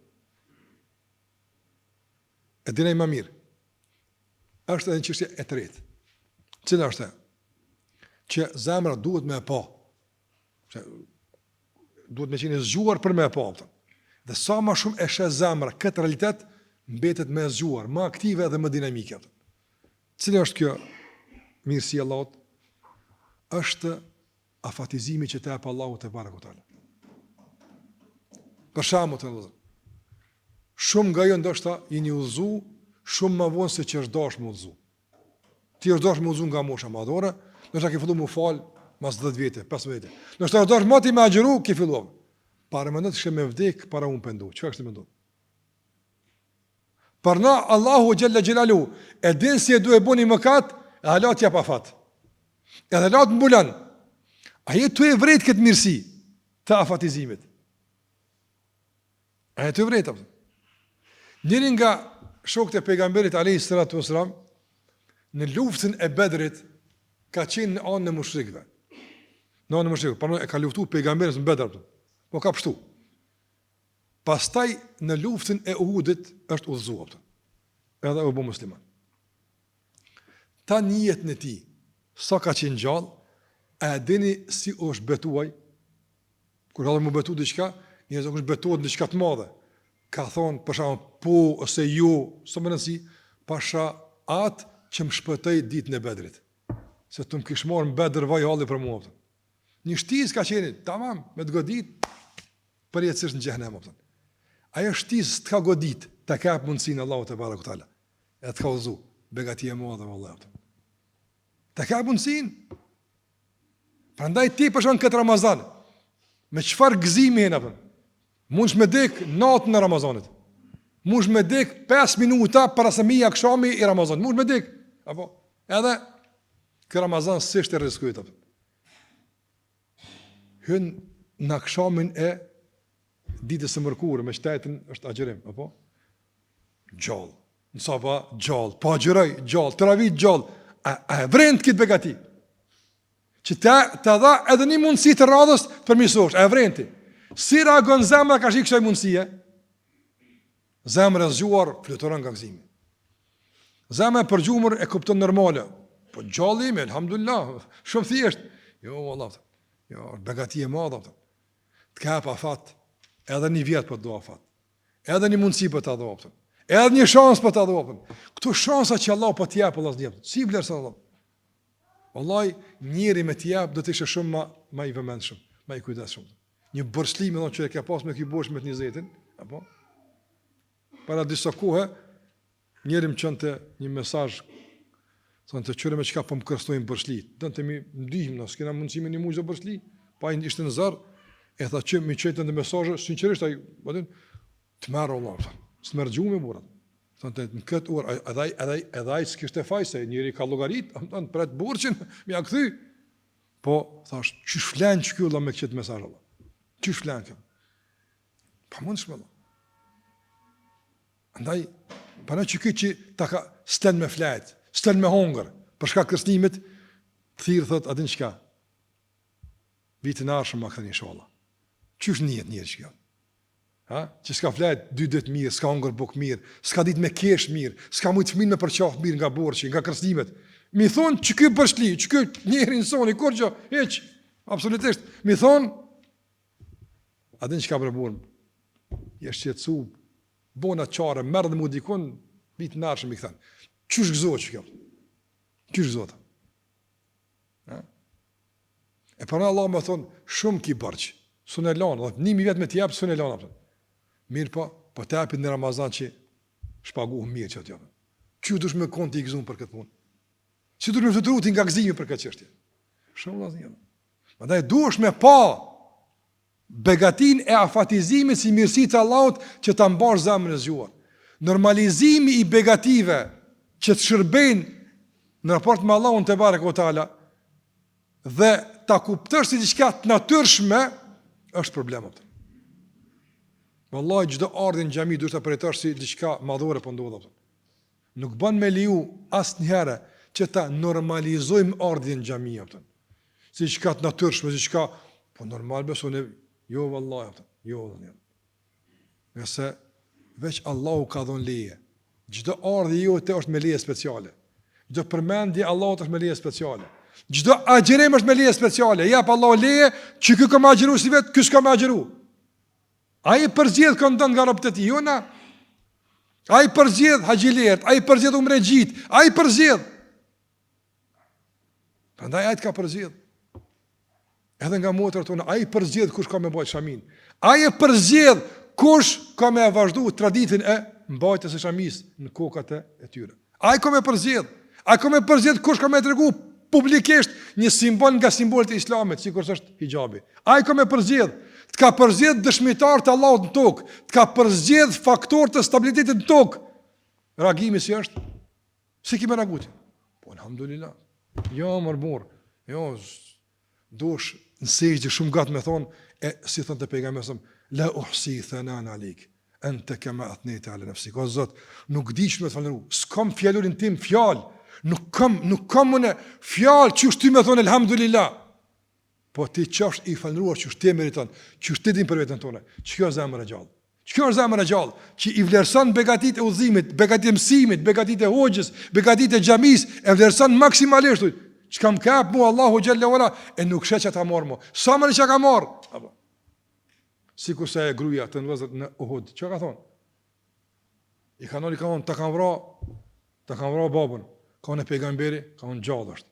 Speaker 1: E dinaj më mirë. Është edhe një çështje e tretë. Cila është? Që zemra duhet me e pa. Se duhet me qenë zgjuar për me e pa. Dhe sa më shumë e sheh zemra këtë realitet, mbetet më zgjuar, më aktive dhe më dinamike. Cila është kjo mirësi e Allahut? Është afatizimi që të jap Allahu te barekutaala. Për shembull të vëllezër. Shumë nga ju ndoshta jeni udhëzu, shumë më vonë se që është dashur më udhëzu. Ti është dashur më udhëzu nga mosha madhore, ndoshta ke filluar më fal mas 10 vite, 15 vite. Ndoshta është dashur më ti më agjëru, ke filluar. Para mendon të shkë me vdek para un pendu. Çfarë është mendon? Parna Allahu Gjelle Gjelalu e din si e du e buni mëkat, e halat ja pa fat. Edhe halat mbulan. A jetu e vrejt këtë mirësi të afatizimit? A jetu e vrejt? Njëri nga shokët e pejgamberit alayhi salatu wasalam në luftën e Bedrit ka qenë në anën e mushrikëve. Në anën e mushrikëve, pra e ka luftuar pejgamberin në Bedr, po ka pështu. Pastaj në luftën e Uhudit është udhëzuar. Edhe u bë musliman. Ta një jetën e tij, sa ka qenë gjallë, a dini si është betuaj? Kur ka më betu diçka, njerëzit është betuar diçka të madhe. Ka thonë, për shembull, po ose jo, s'më rëndësi, pasha atë që më shpëtoi ditën e Bedrit. Se të më kish marrë në Bedr vaj halli për mua. Një shtizë ka qenë, tamam, me të godit, përjetësisht në xhehenem. Ajo shtizë të ka godit, të ka mundësinë Allahu te barekuhu teala. E të ka udhëzu, begati e madhe vallahi. Të ka mundësinë. Prandaj ti për shkak këtë Ramazan, me çfarë gëzimi jeni apo? Mundsh me dek natën e Ramazanit. Mundsh me dek 5 minuta para se mia akşami i Ramazanit. Mundsh me dek, apo edhe kë Ramazan s'është e rrezikut apo. Hyn në akşamin e ditës së mërkurë me shtetën është agjërim, apo? Gjallë. Në saba gjallë, pa agjëroj gjallë, travit gjallë. A vren këtë begati? Që të dha edhe një mundësi të radhës të përmisosh, e vrenti. Si reagon zemra ka shi kësaj mundësie? Zemra zgjuar fluturon nga gëzimi. Zemra e përgjumur e kupton normale. Po gjalli ime, alhamdulillah, shumë thjesht. Jo, Allah, jo, begati e madhe. Të ka pa fat, edhe një vjetë për të do afat. Edhe një mundësi për të do afat. Edhe një shansë për të do afat. Këto shansa që Allah për t'jepë, Allah s'djepë. Si vlerë sa Allah. Wallahi, njëri me t'jepë do të ishe shumë ma i vëmendshëm, ma i kujdesshëm. Një bërshlim që e ka pas me ky bosh me të 20-in, apo? Para disa kohë, njëri më çonte një mesazh, thonë të çure me çka po më kërcëtojnë bërshli. Donte më ndihmë, na s'kena mundësi me një muzë bërshli, pa ai ishte në zor, e tha që më çetën të mesazhe, sinqerisht ai, vetëm të marr Allah, s'merr gjumë burrat. Thonë në këtë orë, edhe ai s'kishte faj se njëri ka llogarit, thonë pret burçin, më ja kthy. Po thash, çish flan çkylla me këtë mesazh Allah. Çish flan kë? Pa mundsh më. Andaj, para që këtë ta ka stel me flajt, stel me hongër, për shkak kërcënimit, thirr thot atë çka. Vitin e ardhshëm ma këtheni inshallah. Çish njët që kjo? Ha? Që s'ka flajt 2 ditë mirë, s'ka hongër buk mirë, s'ka ditë me kesh mirë, s'ka mujt fëmin me përqafë mirë nga borxhi, nga kërcënimet. Mi thonë që ky bërshli, që ky njeri insoni, kur gjë, hiç, absolutisht. Mi thonë, atë çka për burr. Je shqetësu, bona çare, merr dhe mu dikon, vitin e ardhshëm i kthen. Çish gëzohet kjo? Çish gëzohet? Ha? E para Allah më thonë, shumë ki bërç, sunë lan, 1000 vjet me të jap sunë lan apo. Mirë po të japin në Ramazan që shpaguhë mirë që atjo. Që dush me konti i gëzun për këtë punë? Si dush me fluturuti nga gëzimi për këtë çështje? Shumë lazim. Prandaj duhesh me pa begatin e afatizimit si mirësi të Allahut që ta mbash zemrën e zgjuar. Normalizimi i begative që të shërbejnë në raport me Allahun te barekuhu teala dhe ta kuptosh si diçka të natyrshme është problem. Wallahi çdo ardhi në xhami duhet ta përjetosh si diçka madhore po ndodh. Nuk bën me liu asnjëherë që ta normalizojmë ardhin në xhami apo. Si diçka të natyrshme, si diçka po normal besone, jo wallahi, jo wallahi. Nëse veç Allahu ka dhënë leje. Çdo ardhi jote është me leje speciale. Çdo përmendje Allahut është me leje speciale. Çdo agjërim është me leje speciale. Jep Allahu leje, që ky ka më agjëruar si vet, ky s'ka më agjëruar. Ai përzgjedh këndon nga robët e tij, jo na. Ai përzgjedh haxhilert, ai përzgjedh umrexhit, ai përzgjedh. Prandaj ai ka përzgjedh. Edhe nga motrat tona, ai përzgjedh kush ka me bëj shamin. Ai e përzgjedh kush ka me vazhdu traditën e mbajtjes së shamis në kokat e tyre. Ai ka me përzgjedh. Ai ka me përzgjedh kush ka me tregu publikisht një simbol nga simbolet e Islamit, sikur është hijabi. Ai ka me përzgjedh. Të ka përzgjedh dëshmitar të Allahut në tokë, të ka përzgjedh faktor të stabilitetit në tokë. Reagimi si është? Si kime reaguti? Po, alhamdulillah. Jo, mërmur. Jo, dosh në sejgjë shumë gatë me thonë, si thonë të pejgamberin, la uhsi thanan alik, ente kema atnejte ale nafsik. O Zot, nuk di që me të falëru, s'kam fjallurin tim fjallë, Nuk kam unë fjalë që shty me thonë elhamdulillah. Po ti qash i falëruar që shty meriton, që shty din për veten tonë. Ç'kjo është zemra e gjallë? Ç'kjo është zemra e gjallë që i vlerëson begatitë e udhëzimit, begatitë e mësimit, begatitë e hoxhës, begatitë e xhamisë, e vlerëson maksimalisht. Çka më kap mu Allahu xhalla wala e nuk shet çka marr mu. Sa më çka ka marr? Apo. Sikur se e gruaja të ndozet në Uhud. Çka ka thonë? I kanoni ka thonë ta kanë vrarë babën. Ka në pejgamberi, ka në gjallë është.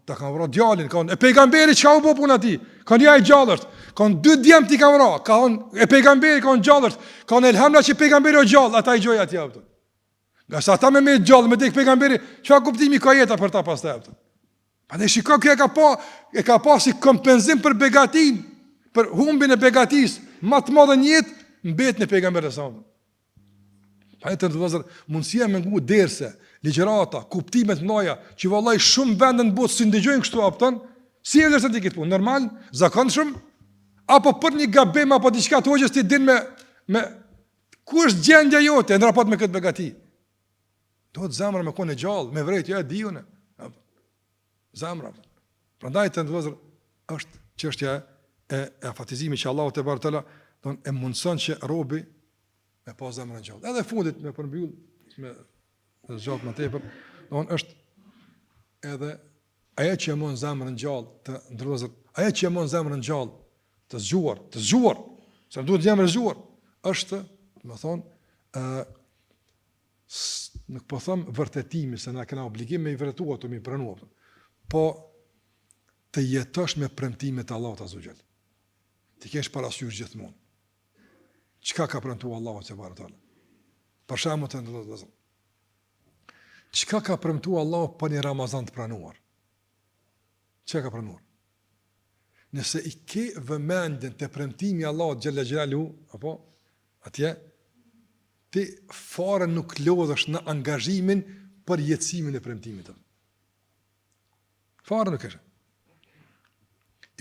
Speaker 1: Ta kanë vra djalin, ka në e pejgamberi që ka u bo puna ti, ka në ja e gjallë është. Ka në 2 djemë ti ka vra, ka në e pejgamberi, ka në gjallë është. Ka në elhamna që pejgamberi o gjallë, ata i gjoj ati apëtë. Nga sa ta me gjallë, me tek pejgamberi, që ka kuptimi ka jeta për ta pas të apëtë. Pa ne shiko kjo e ka pa si kompenzim për begatin, për humbin e begatis, ma të madhe njët, mbet në pejgamberi sa apëtë. Pa e të në të vëzër, mundësia me ngu derse, ligjërata, kuptimet mëdha, që vallai shumë vende në botë si ndëgjojnë kështu apëton, si e vlerëson ti këtë punë? Normal, zakonshëm, apo për një gabim apo diçka të hoqës ti din me ku është gjendja jote në raport me këtë begati? Do të zemra me kone gjallë, me vrejt, ja e di unë. Zemra. Prandaj të ndëvëzër është çështja e afatizimit që Allahu te baretella don e mundson që robi me pa zemrën gjallë. Edhe fundit me përmbyll me zgjat më tepër, don është edhe ajo që e mon zemrën gjallë të ndërlozur, ajo që e mon zemrën gjallë të zgjuar, se duhet zemrë zgjuar, është, më thonë, nuk po them vërtetimi se na kena obligim me i vërtetuar të mi pranuar, po të jetosh me premtimet e Allahut azza xal. Ti kesh parasysh gjithmonë. Çka ka premtuar Allahu te baretalla? Për shembull të ndërlozur. Çka ka premtuar Allahu për një Ramazan të pranuar? Çka ka pranuar? Nëse i ke vëmendjen të premtimi i Allahut xhalla xhelalu, apo atje ti fare nuk lodhesh në angazhimin për jetësimin e premtimit. Fare nuk është.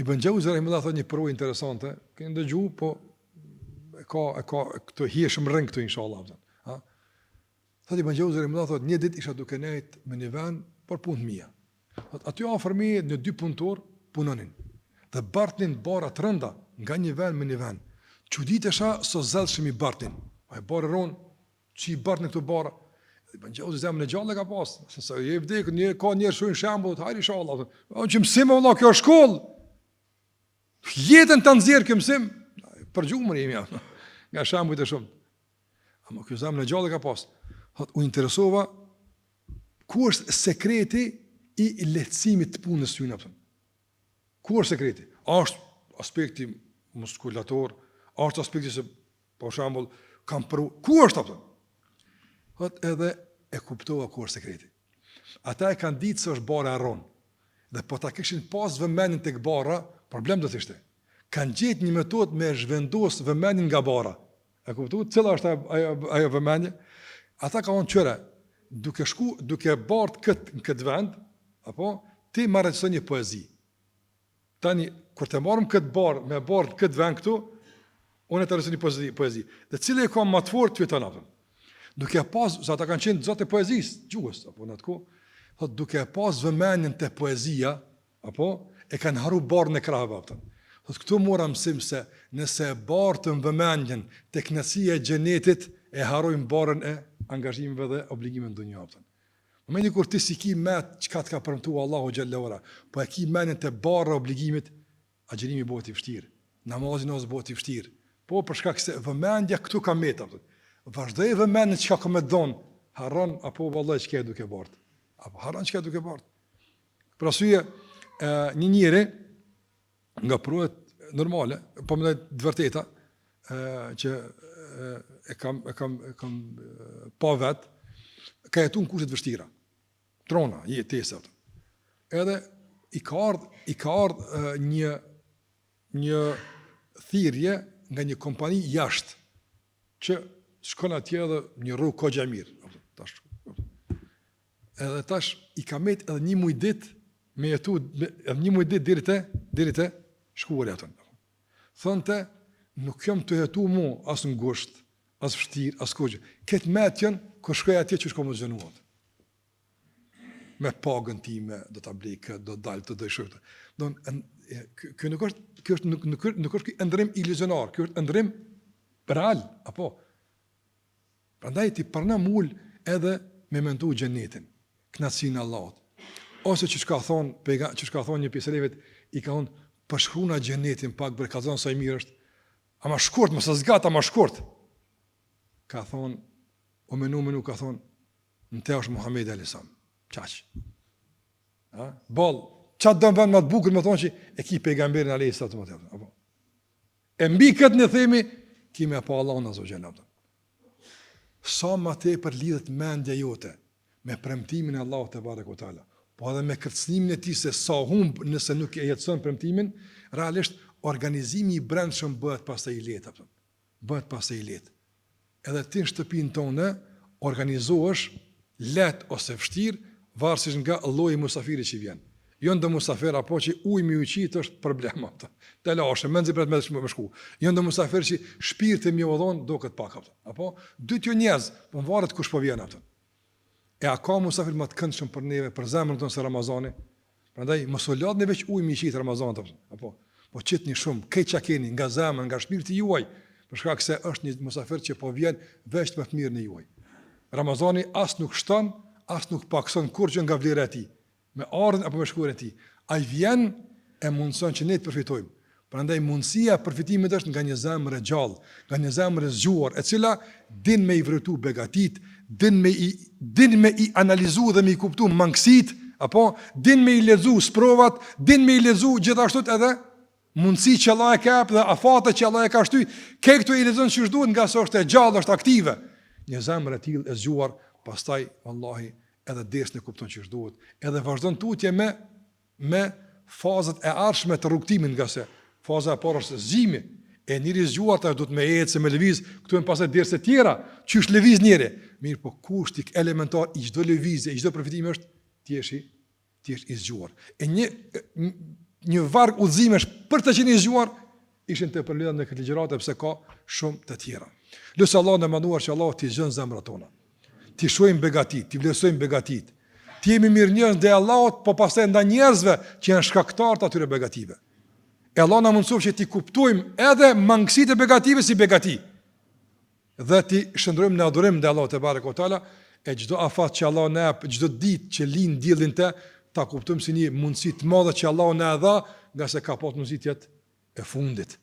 Speaker 1: Ibn Jauzi rahimahullah thonë një provë interesante, që ndëgju, po e ka këto hieshëm rëng këtu inshallah. Ha? Thotë Ibn Jauzi rahimahullah thotë një ditë isha duke nejt me një vend për punë të mia. Thotë aty afër meje në 2 punëtor punonin. Dhe bartnin bara të rënda nga një vend me një vend. Çuditesha so zellshëm i bartin. Ai barë ron, çi bartnin këto bara. Ibn Jauzi zemrën e gjallë ka pas. Se i vdek një ka njerëz shumë shembull, hajri inshallah. O që mësim valla kjo shkollë. Jetën të nxjerr kjo mësim për gjumër jemi atë. Nga shembujt e shumë. Ama kjo zemrën e gjallë ka pas. U interesova ku është sekreti i lehtësimit të punës së tyre. Ku është sekreti? A është aspekti muskulator, a është aspekti se, për shembull, kam për... Ku është atë? Edhe e kuptova ku është sekreti. Ata e kanë ditë se është bara e ronë. Dhe po ta kishin pas vëmendjen tek bara, problem do të ishte. Kanë gjetë një metodë me zhvendos vëmendjen nga bara. E kuptuat? Cila është ajo vëmendje? Ata ka thonë qëre, duke bartë në këtë vend, apo, ti marrë të një poezi. Tani, kur të marrëm këtë barë, me bartë këtë vend këtu, unë e të rësë një poezi. Dhe cilë e ka më të fortë të jeton atëm. Duke pas, sa ta kanë qenë zotë e poezisë, gjuhës, apo në të ku, thot, duke pas vëmendjen të poezia, apo, e kanë haru barën e krahëve atëm. Thot, këtu mora mësim se nëse bartën vëmendjen të kënaqësia e xhenetit, e harrojmë barën e angazhimeve dhe obligimeve në dunjë atëm. Momenti kur ti si ki met çka të ka premtuar Allahu xhalla wala, po e ki mendjen te barra e obligimit, agjerimi bëhet i vështirë. Namazi nëse bëhet i vështirë. Po për shkak se vëmendja këtu ka meta. Vazhdoi vëmendja çka ka më don, harron apo vallahi çka duke bart. Apo harron çka duke bart. Për arsye një njeri nga pruet normale, po më të vërteta që e kam pa vet, ka jetu në kushtet vështira. Trona, jetesa. Edhe i ka ardh një thirrje nga një kompani jashtë që shkon atje edhe një rrugë kogja mirë. Edhe tash i ka met edhe një muj ditë me jetu edhe një muj ditë deri te shkuari atë. Thonte nuk jam të jetu mu as ngusht, as vështirë, as kogja. Këtë metjen kur shkoj atje që shkoj më zgjenuat. me pagën time, do ta blej kë, do dalë të dëshoj. Kjo nuk është ky ndrim iluzionar, kjo është ndrim real, apo. Prandaj ti parna mul edhe me mentu xhenetin, kënaqësinë e Allahut. Ose çka ka thonë një pjesëlevet, i ka thonë përshkruna xhenetin pak për kallzon sa i mirë është. Ama shkurt, mos e zgat, ama shkurt. Ka thonë, o menu ka thonë, në te është Muhamedi alayhis salam. Çaq. Ha? Boll, çat do vën më të bukur më thonë që e ki pejgamberin alayhis salam apo. E mbi këtë ne themi kimë pa Allahun azza xhela. Sa më tepër lidhet mendja jote me premtimin e Allahut te barekuhu teala, po edhe me kërcënimin e tij se sa humb nëse nuk e jetson premtimin, realisht organizimi i brendshëm bëhet pastaj i lehtë apo. Bëhet pastaj i lehtë. Edhe ti në shtëpinë tonë organizohesh lehtë ose vështirë, varësisht nga lloji musafirit që vjen. Jo ndo musafir apo që ujë mi uqit është problem atë. Te lashe, menzi për të më shku. Jo ndo musafir që shpirti më udhon duket pak atë. Apo dy të njerëz, po varet kush po vjen atë. E a ka musafir më të këndshëm për neve, për zemrën tonë se Ramazani? Prandaj mos u lodhni veç ujë mi uqit Ramazanit apo. Po qitni shumë, këtë çka keni nga zemra, nga shpirti juaj, për shkak se është një musafir që po vjen veç më të mirë në juaj. Ramazani as nuk shton, as nuk pakson kurrë nga vlera e tij, me ardhen apo me shkuarën e tij. Ai vjen e mundson që ne të përfitojmë. Prandaj mundësia e përfitimit është nga një zemër e gjallë, nga një zemër e zgjuar, e cila din me i vërtetu begatit, din me i analizu dhe me i kuptu mangësit, apo din me i lexu sprovat, din me i lexu gjithashtu edhe mundësi që Allah e ka dhe afate që Allah e ka shtyr, këto i lexon siç duhet nga sa është e gjallë, është aktive. Një zemër e tillë e zgjuar, pastaj vallahi edhe desën e kupton që duhet, edhe vazhdon tutje me fazat e ardhshme të rrugtimit, nga se faza e parë është zgjimi, e njëri zgjuar ta duhet me ecë, me lëviz, këtu janë pastaj derse të tjera, çysh lëviz njëri. Mirë, po kushti elementar i çdo lëvizje, i çdo përfitimi është ti jesh i zgjuar. E një varg udhëzimesh për të qenë i zgjuar ishin të përlidhur në këtë ligjëratë pse ka shumë të tjera. Lutë Allahun e manduar që Allah t'i zgjën zemrat tona. Ti shohim begatit, ti vlerësojmë begatit. Ti jemi mirë njerëz ndaj Allahut, po pastaj ndaj njerëzve që janë shkaktarë të atyre begative. E Allah na mundësof që ti kuptojmë edhe mangësitë e begative si begati. Dhe ti shndrojmë në adhurim ndaj Allahut te barekuhu teala, e çdo afat që Allah na jep, çdo ditë që lind diellin te, ta kuptojmë si një mundësi të madhe që Allah na e dha, nga se ka pas mundësi të jetë e fundit.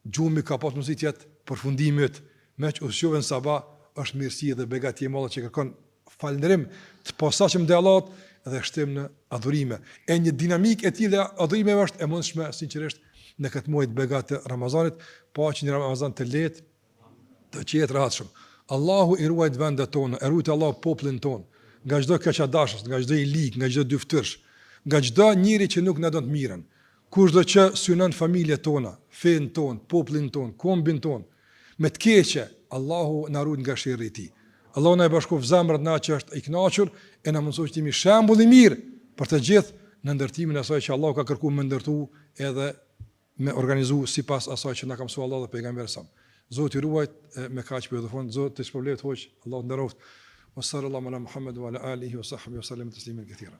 Speaker 1: Gjumi ka pas mundësi të jetë përfundimi yt, me që ushtjovën sabah është mirësi dhe begati e madhe që kërkon falënderim të posaçëm ndaj Allahut dhe shtim në adhurime. E një dinamikë e tillë adhurimeve është e mundshme sinqerisht në këtë muaj të begatë Ramazanit, pa që një Ramazan të lehtë, të qetë rahatshëm. Allahu i ruajt vendet tona, e ruajt Allahu popullin ton, nga çdo keqadashës, nga çdo i lig, nga çdo dyftësh, nga çdo njeri që nuk na do të mirën. Kushdo që synon familjet tona, fen ton, popullin ton, kombin ton, me të keqe, Allahu na ruaj nga sherrri i tij. Allahu na e bashkof zemrat na që është i kënaqur e na mësoj të jemi shembull i mirë për të gjithë në ndërtimin e asaj që Allahu ka kërkuar me ndërtu edhe me organizu sipas asaj që na ka mësuar Allah dhe pejgamberi sa. Zoti ruajt me kaq për dhofon, Zoti të shpërblet hoq, Allahu nderoft. Sallallahu ala Muhammed wa ala alihi wa sahbihi wa sallam taslimen katira.